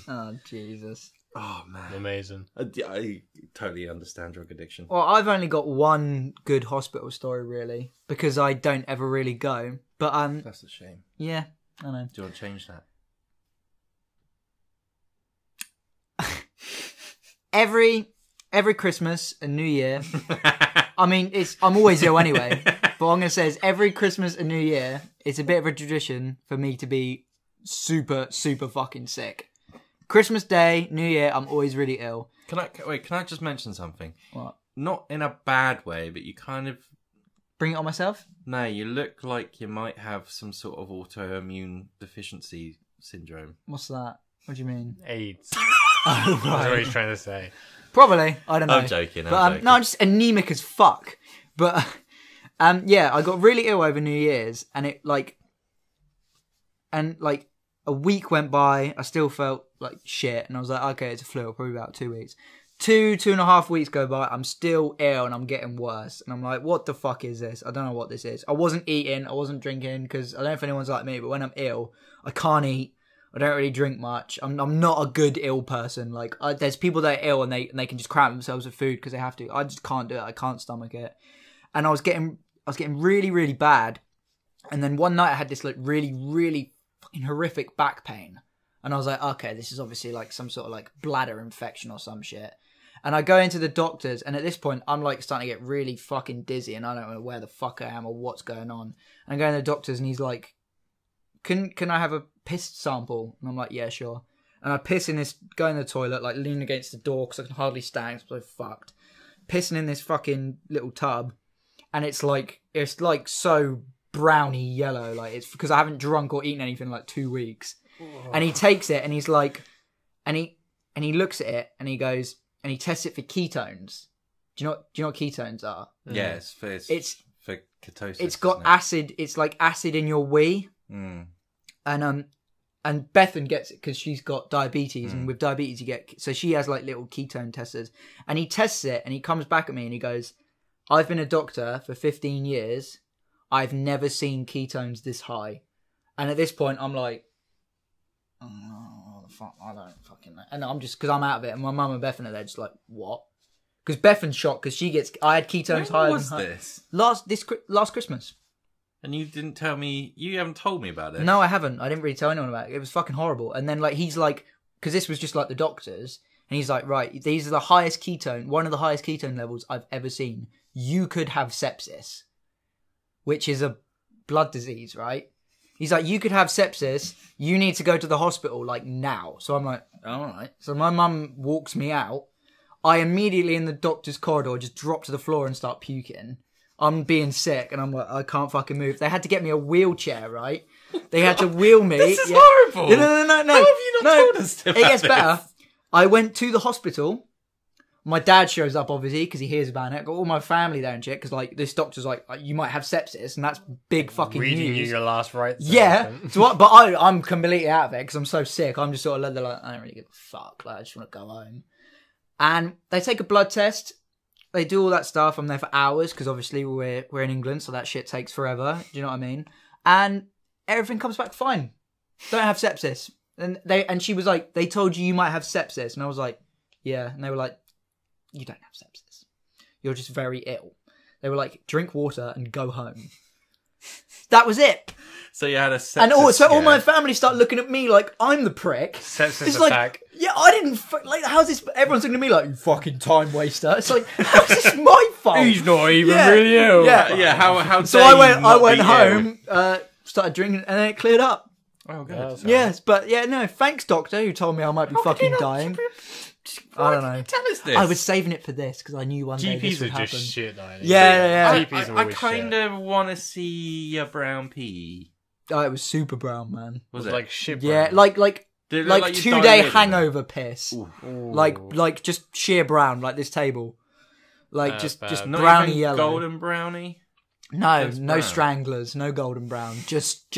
Oh Jesus. oh man, Amazing. I totally understand drug addiction. Well, I've only got one good hospital story really, because I don't ever really go. But That's a shame. yeah, I know. Do you want to change that? Every Christmas and New Year. I mean, I'm always ill anyway. But what I'm gonna say is every Christmas and New Year, it's a bit of a tradition for me to be super, super fucking sick. Christmas Day, New Year, I'm always really ill. Can I just mention something? What? Not in a bad way, but you kind of... Bring it on myself? No, you look like you might have some sort of autoimmune deficiency syndrome. What's that? What do you mean? AIDS. Oh, That's what right. he's trying to say. Probably. I don't know. I'm joking. But no, I'm just anemic as fuck. But yeah, I got really ill over New Year's, and a week went by. I still felt like shit, and I was like, okay, it's a flu. Probably about 2 weeks. 2.5 weeks go by. I'm still ill, and I'm getting worse. And I'm like, what the fuck is this? I don't know what this is. I wasn't eating. I wasn't drinking because I don't know if anyone's like me, but when I'm ill, I can't eat. I don't really drink much. I'm not a good ill person. Like there's people that are ill and they can just cram themselves with food because they have to. I just can't do it. I can't stomach it. And I was getting really, really bad. And then one night I had this like really, really fucking horrific back pain. And I was like, okay, this is obviously like some sort of like bladder infection or some shit. And I go into the doctors, and at this point I'm like starting to get really fucking dizzy, and I don't know where the fuck I am or what's going on. And I go to the doctors, and he's like, Can I have a piss sample? And I'm like, yeah, sure. And I piss in this, go in the toilet, like lean against the door because I can hardly stand. I'm so fucked. Pissing in this fucking little tub, and it's like so browny yellow, like it's because I haven't drunk or eaten anything in like 2 weeks. And he takes it, and he's like, and he looks at it, and he goes, and he tests it for ketones. Do you know what ketones are? Yeah, it's for ketosis. It's got isn't it? acid. It's like acid in your wee. Mm. And Bethan gets it because she's got diabetes, and with diabetes you get, so she has like little ketone testers, and he tests it, and he comes back at me and he goes, I've been a doctor for 15 years. I've never seen ketones this high. And at this point I'm like, oh, fuck, I don't fucking know. And I'm just, because I'm out of it, and my mum and Bethan are there just like, what? Because Bethan's shocked because I had ketones higher When was than her. this? Last Christmas. And you didn't tell me. You haven't told me about it. No, I haven't. I didn't really tell anyone about it. It was fucking horrible. And then like he's like, because this was just like the doctors, and he's like, right, these are the highest ketone, one of the highest ketone levels I've ever seen. You could have sepsis, which is a blood disease, right? He's like, you could have sepsis. You need to go to the hospital like now. So I'm like, all right. So my mum walks me out. I immediately in the doctor's corridor just drop to the floor and start puking. I'm being sick, and I'm like, I can't fucking move. They had to get me a wheelchair, right? They had to wheel me. This is horrible. No. How have you not told us about It gets this? better. I went to the hospital. My dad shows up, obviously, because he hears about it. I got all my family there and shit, because like this doctor's like, you might have sepsis, and that's big fucking Reading news. you your last rites. Yeah, but I'm completely out of it because I'm so sick. I'm just sort of like, I don't really give a fuck. Like, I just want to go home. And they take a blood test, they do all that stuff. I'm there for hours because obviously we're in England, so that shit takes forever. Do you know what I mean? And everything comes back fine. Don't have sepsis. And she was like, they told you might have sepsis, and I was like, yeah. And they were like, you don't have sepsis. You're just very ill. They were like, drink water and go home. That was it. So you had a sepsis and all scare. my family start looking at me like I'm the prick. Sepsis it's attack. Like, yeah, I didn't like. How's this? Everyone's looking at me like, you fucking time waster. It's like, how's this my fault? He's not even really ill. Yeah. How? So I went home, started drinking, and then it cleared up. Oh, good. Yes, but yeah, no. Thanks, doctor, who told me I might be fucking dying. I don't know. Tell us this. I was saving it for this because I knew one day this GPs would are happen. just shit, though. Yeah. GPs are I always kind shit. of want to see your brown pee. Oh, it was super brown, man. Was It it? like shit. Yeah, brown. like Did it look like you 2-day diarrhea, hangover piss. Ooh. Like just sheer brown, like this table. Like just bad. Not browny even yellow. golden brownie. No, Just no brown. stranglers, no golden brown. Just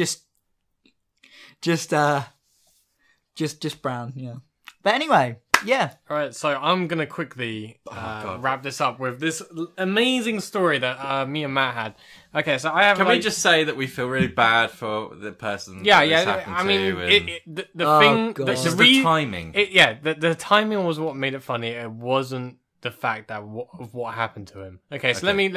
brown, yeah. But anyway, yeah. All right, so I'm gonna quickly God. wrap this up with this amazing story that me and Matt had. Okay, so I have. Can we just say that we feel really bad for the person? Yeah, that this yeah. happened I mean, to, and the Oh, thing, God. the, it's the, just re- the timing. the timing was what made it funny. It wasn't the fact that of what happened to him. Okay, so let me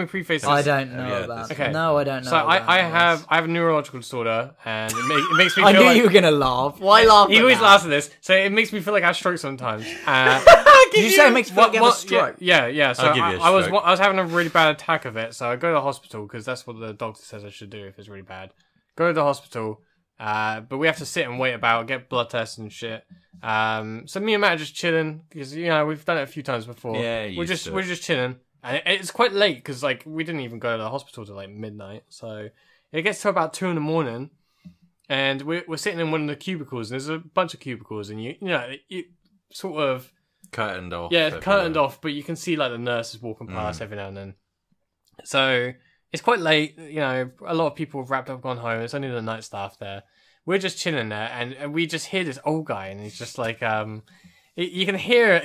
preface this. I don't know Yeah, about. this- Okay. No, I don't know. So about I this. have a neurological disorder, and it makes me I feel knew like you were gonna laugh. Why laugh? he at always that? laughs at this. So it makes me feel like I have stroke sometimes. Did you say it makes you feel like you have a stroke? Yeah. So I'll give you a I was stroke. having a really bad attack of it. So I go to the hospital because that's what the doctor says I should do if it's really bad. Go to the hospital, but we have to sit and wait about, get blood tests and shit. So me and Matt are just chilling because we've done it a few times before. Yeah, we're just chilling, and it's quite late because like we didn't even go to the hospital till like midnight. So it gets to about 2 a.m. and we're sitting in one of the cubicles. And there's a bunch of cubicles, and you sort of curtained off. yeah, it's curtained off, but you can see like the nurses walking past every now and then. So it's quite late. A lot of people have wrapped up, gone home. It's only the night staff there. We're just chilling there, and we just hear this old guy, and he's just like, you can hear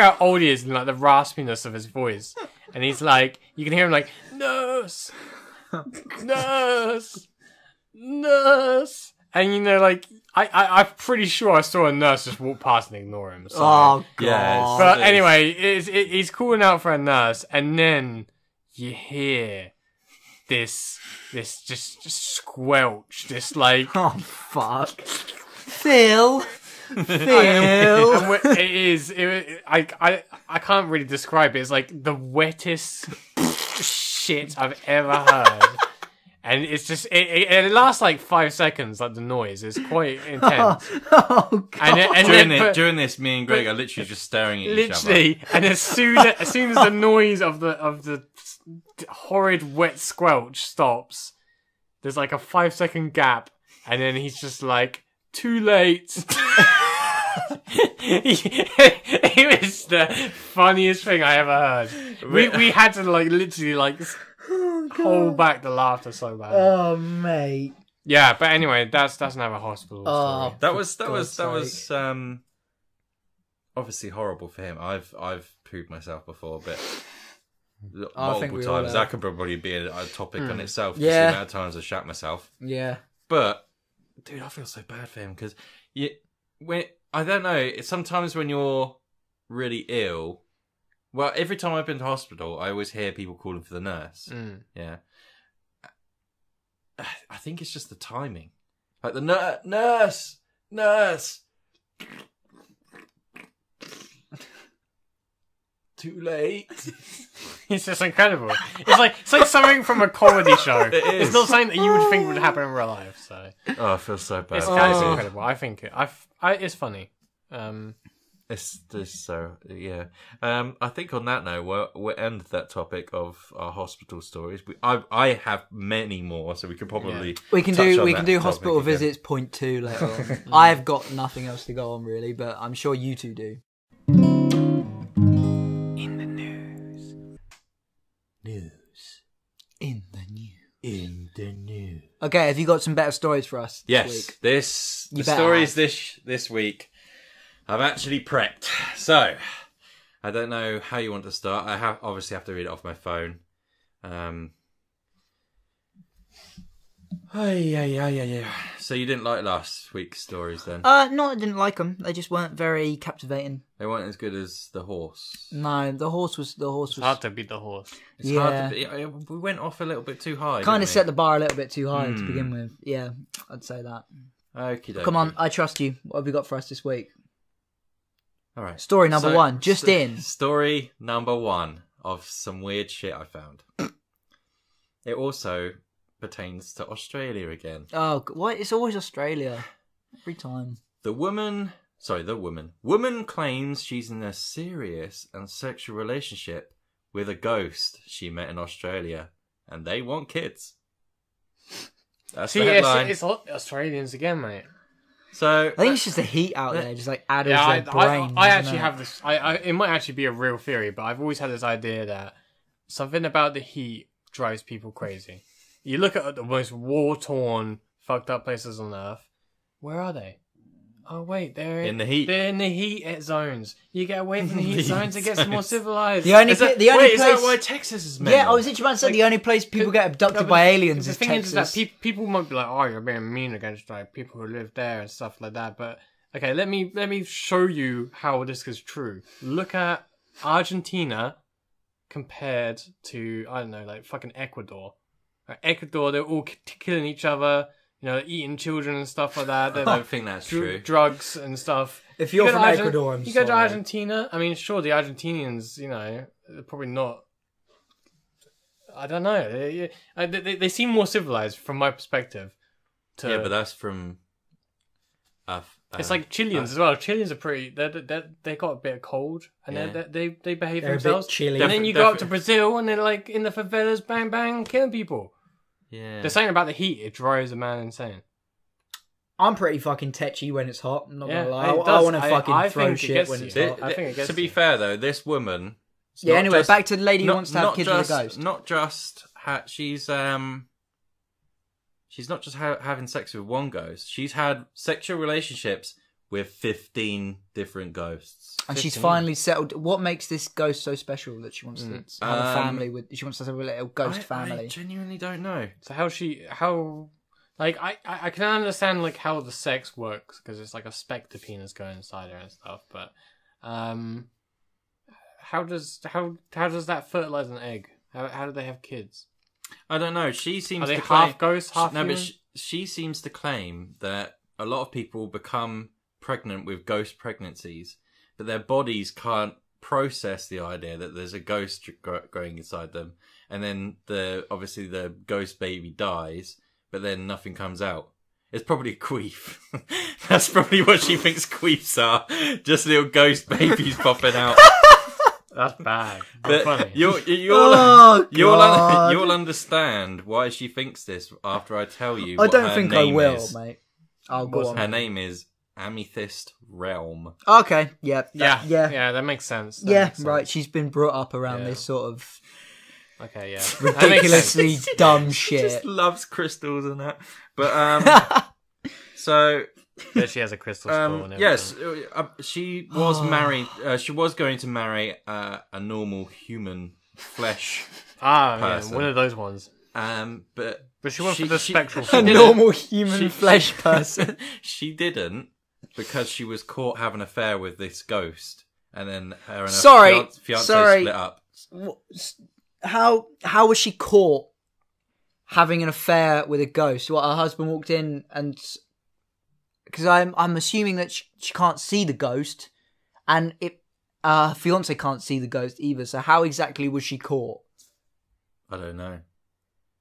how old he is, and like the raspiness of his voice, and he's like, you can hear him like, nurse, nurse, nurse, and like I'm pretty sure I saw a nurse just walk past and ignore him. So. Oh god. Yeah, But anyway, he's calling out for a nurse, and then you hear this just squelch, this like. Oh fuck. Phil. And it is. I can't really describe it. It's like the wettest shit I've ever heard, and it's just it lasts like 5 seconds. Like the noise is quite intense. Oh god. And During this, me and Greg are literally just staring at each other. literally, and as soon as the noise of the horrid wet squelch stops, there's like a 5-second gap, and then he's just like, too late. It was the funniest thing I ever heard. We had to like literally like hold back the laughter so bad. Oh mate. Yeah, but anyway, that's another hospital story. That was God's obviously horrible for him. I've pooed myself before, but I think multiple we all times. have. That could probably be a topic on itself. Just Yeah. the amount of times I shat myself. Yeah. But dude, I feel so bad for him because I don't know. Sometimes when you're really ill, well, every time I've been to hospital, I always hear people calling for the nurse. Yeah, I think it's just the timing. Like the nurse. Too late. It's just incredible. It's like something from a comedy show. It is. It's not something that you would think would happen in real life. So Oh, I feel so bad. it's Oh. incredible. I think it's funny. It's so yeah. I think on that note, we'll end that topic of our hospital stories. I have many more, so we could probably We can touch on do that topic hospital again. visits point 2 later on. I've got nothing else to go on really, but I'm sure you two do. In the news. In the news. Okay, have you got some better stories for us this Yes, week? the better stories this week. I've actually prepped. So, I don't know how you want to start. I obviously have to read it off my phone. Yeah. So you didn't like last week's stories then? No, I didn't like them. They just weren't very captivating. They weren't as good as the horse. No, the horse was. It's hard to beat the horse. It's hard to be. We went off a little bit too high. Kind of set the bar a little bit too high to begin with. Yeah, I'd say that. Okie Come on, I trust you. What have you got for us this week? All right. Story number one, just in. Story number one of some weird shit I found. It also pertains to Australia again. Oh, what? It's always Australia. Every time. Woman claims she's in a serious and sexual relationship with a ghost she met in Australia, and they want kids. That's the headline. It's Australians again, mate. So I think it's just the heat out there, just like adders their brains. I actually have this. It might actually be a real theory, but I've always had this idea that something about the heat drives people crazy. You look at the most war-torn, fucked up places on Earth. Where are they? Oh wait, they're in the heat. They're in the heat zones. You get away from the heat zones, it gets more civilized. Is that why Texas is made? Yeah, I was literally about to say the only place people get abducted by aliens is Texas. The thing is that people might be like, "Oh, you're being mean against like people who live there and stuff like that." But okay, let me show you how this is true. Look at Argentina compared to like fucking Ecuador. Ecuador, they're all killing each other. Eating children and stuff like that. I don't think that's true. Drugs and stuff. If you're from Ecuador, I'm sorry. You go to Argentina, I mean, sure, the Argentinians, they're probably not... I don't know. They seem more civilized from my perspective. Yeah, but that's from... it's like Chileans as well. Chileans are pretty... They got a bit of cold, and they behave themselves. A bit chilly. And then you go up to Brazil, and they're like in the favelas, bang, bang, killing people. Yeah. They're saying about the heat, it drives a man insane. I'm pretty fucking tetchy when it's hot. I'm not gonna lie. I I want to fucking throw shit when it's hot. I think it gets to be fair though, this woman. Yeah. Anyway, back to the lady who wants to have kids with a ghost. Not just she's not just having sex with one ghost. She's had sexual relationships with 15 different ghosts. And she's finally settled. What makes this ghost so special that she wants to have a family with? She wants to have a little ghost family. I genuinely don't know. So I can understand like how the sex works because it's like a spectre penis going inside her and stuff. But how does that fertilize an egg? How do they have kids? I don't know. She seems Are they to half ghost, half human? but she seems to claim that a lot of people become pregnant with ghost pregnancies, but their bodies can't process the idea that there's a ghost growing inside them, and then obviously the ghost baby dies, but then nothing comes out. It's probably a queef. That's probably what she thinks queefs are. Just little ghost babies popping out. That's bad. But funny. you'll understand why she thinks this after I tell you. I don't think I will, is. mate. I'll go on. Her name is Amethyst Realm. Okay, yeah. That makes sense. Right. She's been brought up around this sort of okay, ridiculously dumb shit. She just loves crystals and that. But so yeah, she has a crystal skull. And yes, she was married. She was going to marry a normal human flesh person. One of those ones. But she went for the spectral. A normal human flesh person. She didn't, because she was caught having an affair with this ghost, and then her and her fiance split up. How was she caught having an affair with a ghost? What, her husband walked in and... Because I'm assuming that she can't see the ghost, and her fiance can't see the ghost either. So how exactly was she caught? I don't know.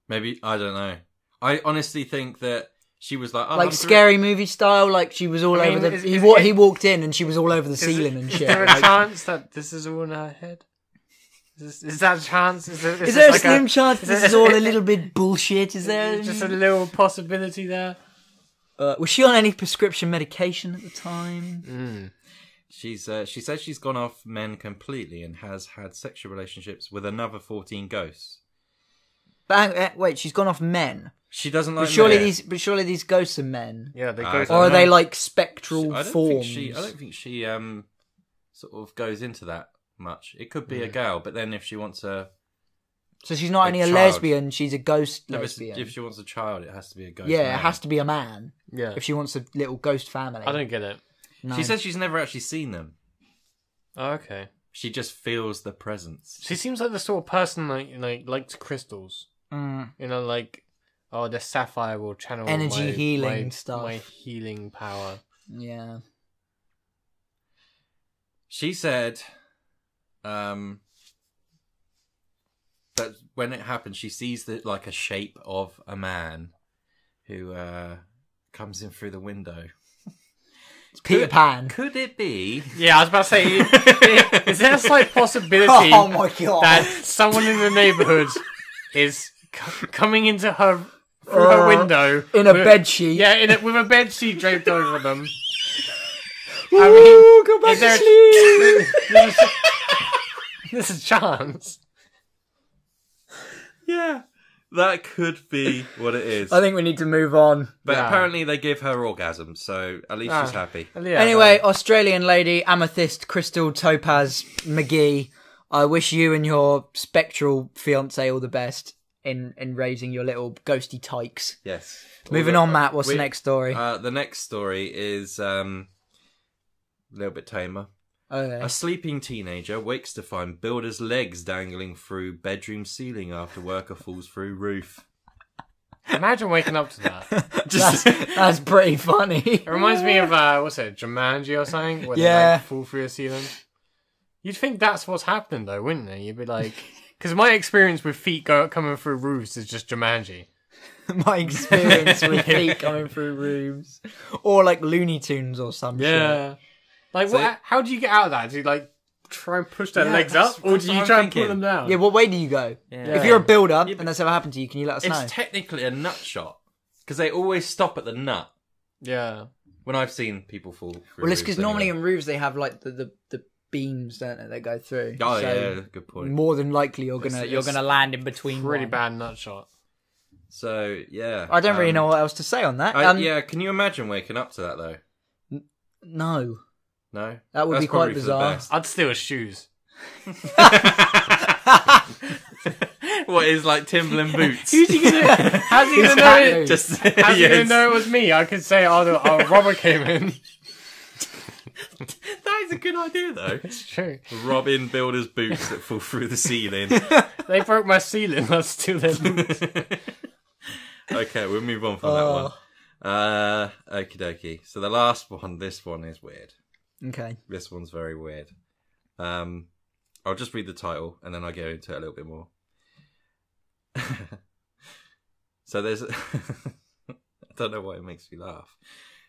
Maybe, I don't know. I honestly think that she was like... like Scary Movie style, like she was all over the... He walked in and she was all over the ceiling and shit. Is there a chance that this is all in her head? Is that a chance? Is there a slim chance this is all a little bit bullshit? Is there... Just a little possibility there? Was she on any prescription medication at the time? She says she's gone off men completely and has had sexual relationships with another 14 ghosts. But wait, she's gone off men. She doesn't like men. But surely these ghosts are men. Yeah, they ghosts. Or are they like spectral forms? I don't think she sort of goes into that. much. It could be a girl, but then if she wants a... So she's not only a child. lesbian, she's a ghost No, lesbian. if she wants a child, it has to be a ghost. Yeah, man. it has to be a man. Yeah. If she wants a little ghost family. I don't get it. No. She says she's never actually seen them. Oh, okay. She just feels the presence. She seems like the sort of person likes crystals. Mm. You know, like, oh, the sapphire will channel Energy healing my, stuff. My healing power. Yeah. She said that when it happens, she sees like a shape of a man who comes in through the window. It's Peter Pan. Could it be? Yeah, I was about to say, is there a slight possibility Oh my god. that someone in the neighbourhood is coming into her through her window in a with- bedsheet. Yeah, with a bed sheet draped over them. Ooh, go back is to there- sleep. There's a chance. Yeah, that could be what it is. I think we need to move on. But Yeah. apparently they give her orgasms, so at least she's happy. Yeah, Anyway, Australian lady, amethyst, crystal, topaz, McGee. I wish you and your spectral fiance all the best in raising your little ghosty tykes. Yes. Moving on, Matt. What's the next story? The next story is a little bit tamer. Okay. A sleeping teenager wakes to find builder's legs dangling through bedroom ceiling after worker falls through roof. imagine waking up to that. That's pretty funny. It reminds me of what's it, Jumanji or something, where they Yeah. like fall through a ceiling. You'd think that's what's happened though, wouldn't it? You'd be like, because my experience with feet coming through roofs is just Jumanji. My experience with feet coming through rooms. Or like Looney Tunes or some shit. Like, So- what? How do you get out of that? Do you like try and push their Yeah, legs that's- up, or that's do what you I'm try and pull thinking. them down? Yeah, what way do you go? Yeah. If you're a builder Yeah, but- and that's ever happened to you, can you let us know? It's technically a nut shot because they always stop at the nut. Yeah. When I've seen people fall through Well, it's roofs because normally anyway. in roofs they have like the beams, don't they, that go through. Oh So yeah, good point. more than likely you're It's- gonna land in between. Pretty one. bad nut shot. So yeah, I don't really know what else to say on that. yeah, can you imagine waking up to that though? No, No, that would That's be quite probably for the bizarre. best. I'd steal his shoes. What is like Timberland boots? How's he gonna know it? Just How's he gonna yes. know it was me? I could say, oh, Robert came in. That is a good idea though. It's true. Robin builder's boots that fall through the ceiling. They broke my ceiling. I'll steal their boots. Okay, we'll move on from that one. Okie dokie. So the last one, this one is weird. Okay. This one's very weird. I'll just read the title and then I'll go into it a little bit more. So there's... I don't know why it makes me laugh.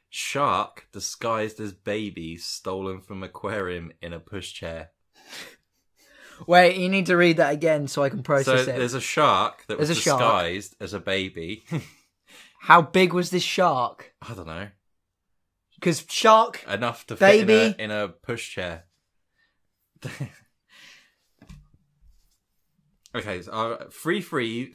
Shark disguised as baby stolen from aquarium in a pushchair. Wait, you need to read that again so I can So process it. there's a shark that was There's a shark. disguised as a baby. How big was this shark? I don't know. Because shark... Enough to Baby. fit in a pushchair. Okay, so three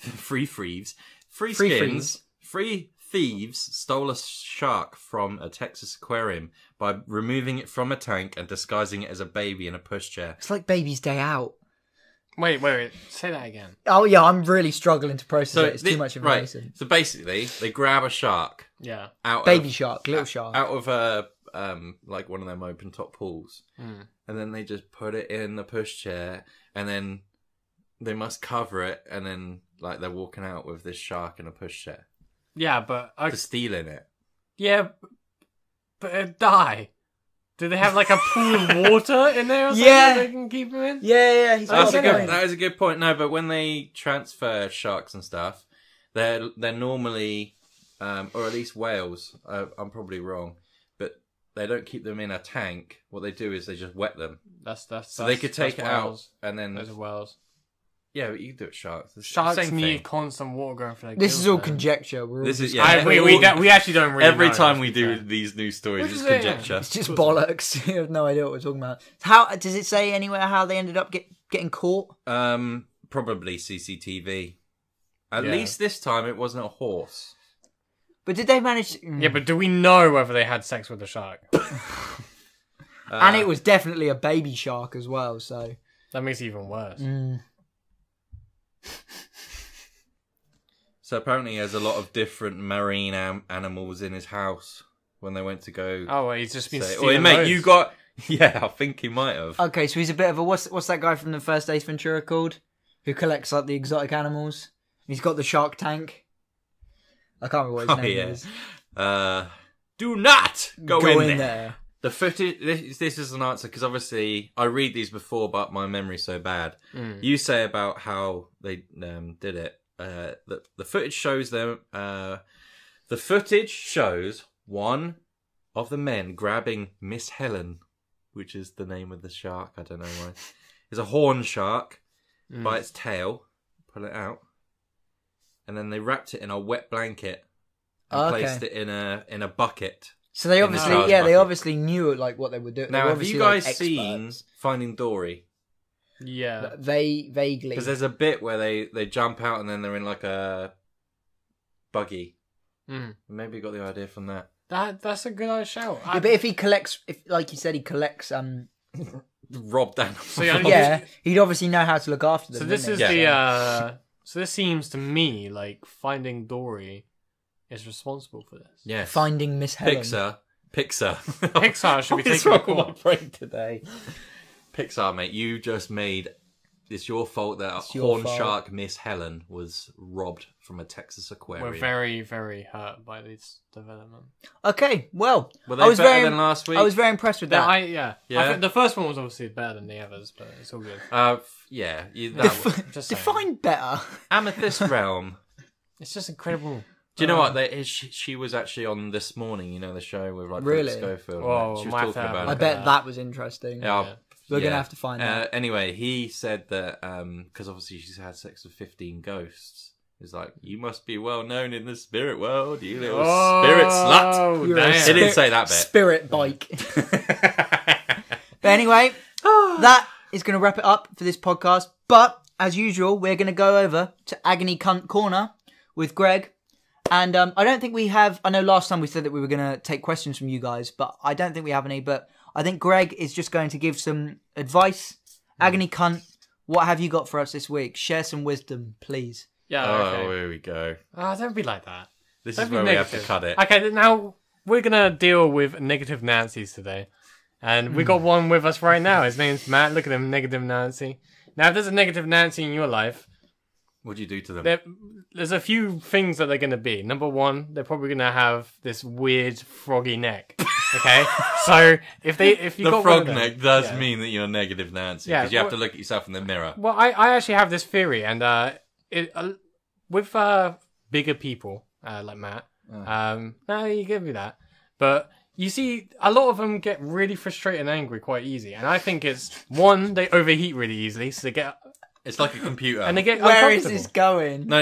thieves stole a shark from a Texas aquarium by removing it from a tank and disguising it as a baby in a pushchair. It's like Baby's Day Out. Wait. Say that again. Oh yeah, I'm really struggling to process it. It's too much right. information. So basically, they grab a shark Yeah. out Baby of, shark, little shark. out of a like one of them open top pools, Mm. and then they just put it in the pushchair, and then they must cover it, and then like they're walking out with this shark in a pushchair, Yeah, but just stealing it. yeah, but it'd die. Do they have like a pool of water in there or something Yeah. they can keep him in? Yeah, he's got That's a a good. point. That is a good point. No, but when they transfer sharks and stuff, they're normally, or at least whales. I'm probably wrong, but they don't keep them in a tank. What they do is they just wet them, so they could take it out and then. Those are whales. Yeah, but you can do it with sharks. It's the Sharks same need thing. constant water going through their This gills, is all man. conjecture. We're all This is just- yeah. We actually don't really Every know, time to we be do fair. these news stories, Which it's is it, yeah. conjecture. It's just bollocks. You have no idea what we're talking about. How does it say anywhere how they ended up getting caught? Probably CCTV. At Yeah. least this time it wasn't a horse. But did they manage? Yeah, but do we know whether they had sex with the shark? And it was definitely a baby shark as well. So That makes it even worse. So apparently he has a lot of different marine animals in his house when they went to go... Oh, well, he's just been say, stealing mate, loads. you got... Yeah, I think he might have. Okay, so he's a bit of a... What's that guy from the first Ace Ventura called? Who collects, like, the exotic animals? He's got the shark tank. I can't remember what his name is. Do not go in there. there. The footage... This is an answer, because obviously I read these before, but my memory's so bad. You say about how they did it. The footage shows them... the footage shows one of the men grabbing Miss Helen, which is the name of the shark. I don't know why. It's a horn shark by its tail. Pull it out. And then they wrapped it in a wet blanket and placed it in a bucket. So they obviously, they obviously knew like what they were doing. Now, have you guys seen Finding Dory? Yeah. Vaguely. Because there's a bit where they jump out and then they're in like a buggy. Maybe you got the idea from that. That's a good shout. Yeah, but if he collects, like you said, he collects robbed animals. So he'd obviously know how to look after them. So this is so this seems to me like Finding Dory is responsible for this. Yes. Finding Miss Helen. Pixar. Pixar should be What's taking a wrong call. with my brain today? Pixar, mate, you just made... It's your fault that horn shark Miss Helen was robbed from a Texas aquarium. We're very, very hurt by this development. Okay, well, Were they better than last week? I was very impressed with that. I think the first one was obviously better than the others, but it's all good. Define better. Amethyst Realm. It's just incredible. Do you know what? She was actually on This Morning, you know, the show with like Philip Schofield. Whoa, she was talking about I bet that was interesting. Yeah. We're going to have to find out. Anyway, he said that, because obviously she's had sex with 15 ghosts. He's like, you must be well known in the spirit world, you little spirit slut. He didn't say that bit. Spirit bike. But anyway, that is going to wrap it up for this podcast. But, as usual, we're going to go over to Agony Cunt Corner with Greg. And I don't think we have... I know last time we said that we were going to take questions from you guys, but I don't think we have any. But I think Greg is just going to give some advice. Agony Cunt, what have you got for us this week? Share some wisdom, please. Yeah, okay. Oh, here we go. Don't be like that. This is where we have to cut it. Okay, now we're going to deal with Negative Nancy's today. And we got one with us right now. His name's Matt. Look at him, Negative Nancy. Now, if there's a Negative Nancy in your life... What do you do to them? There's a few things that they're going to be. Number one, they're probably going to have this weird froggy neck. Okay, so if you got frog neck does mean that you're Negative Nancy because you have to look at yourself in the mirror. Well, I actually have this theory, and with bigger people like Matt, no, you give me that, but you see a lot of them get really frustrated and angry quite easy, and I think it's one, they overheat really easily, so they get. It's like a computer. And they get Where is this going? No,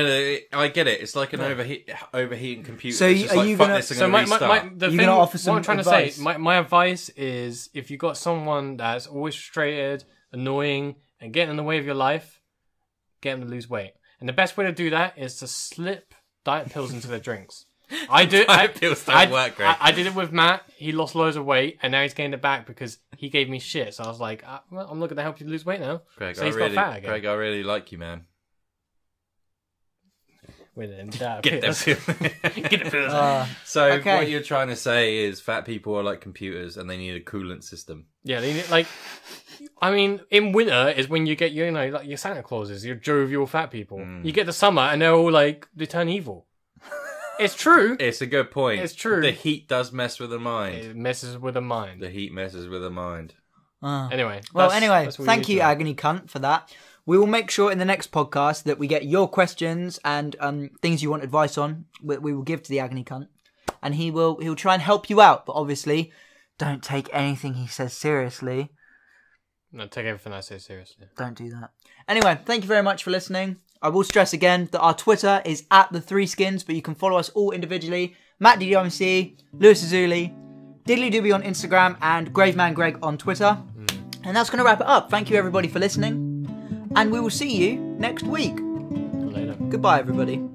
I get it. It's like an overheating computer. So it's just are you fuck gonna... this, I'm gonna restart. The you're thing, gonna offer some what I'm trying advice? to say, my advice is if you got someone that's always frustrated, annoying, and getting in the way of your life, get them to lose weight. And the best way to do that is to slip diet pills into their drinks. Diet pills don't work, Greg. I did it with Matt. He lost loads of weight, and now he's gained it back because he gave me shit. So I was like, well, I'm not going to help you lose weight now. Greg, so he's got fat again. Greg, I really like you, man. Get the pills. So what you're trying to say is fat people are like computers and they need a coolant system. Yeah, they need, like, I mean, in winter is when you get your, like your Santa Clauses, your jovial fat people. You get the summer and they're all like, they turn evil. It's true. It's a good point. It's true. The heat does mess with the mind. It messes with the mind. The heat messes with the mind. Anyway. Thank you, Agony Cunt, for that. We will make sure in the next podcast that we get your questions and things you want advice on. We will give to the Agony Cunt, and he'll try and help you out. But obviously, don't take anything he says seriously. No, take everything I say seriously. Don't do that. Anyway, thank you very much for listening. I will stress again that our Twitter is at the Threeskins, but you can follow us all individually. Matt DDMC, Lewis Azuli, Diddly Doobie on Instagram, and Graveman Greg on Twitter. And that's going to wrap it up. Thank you everybody for listening. And we will see you next week. Later. Goodbye, everybody.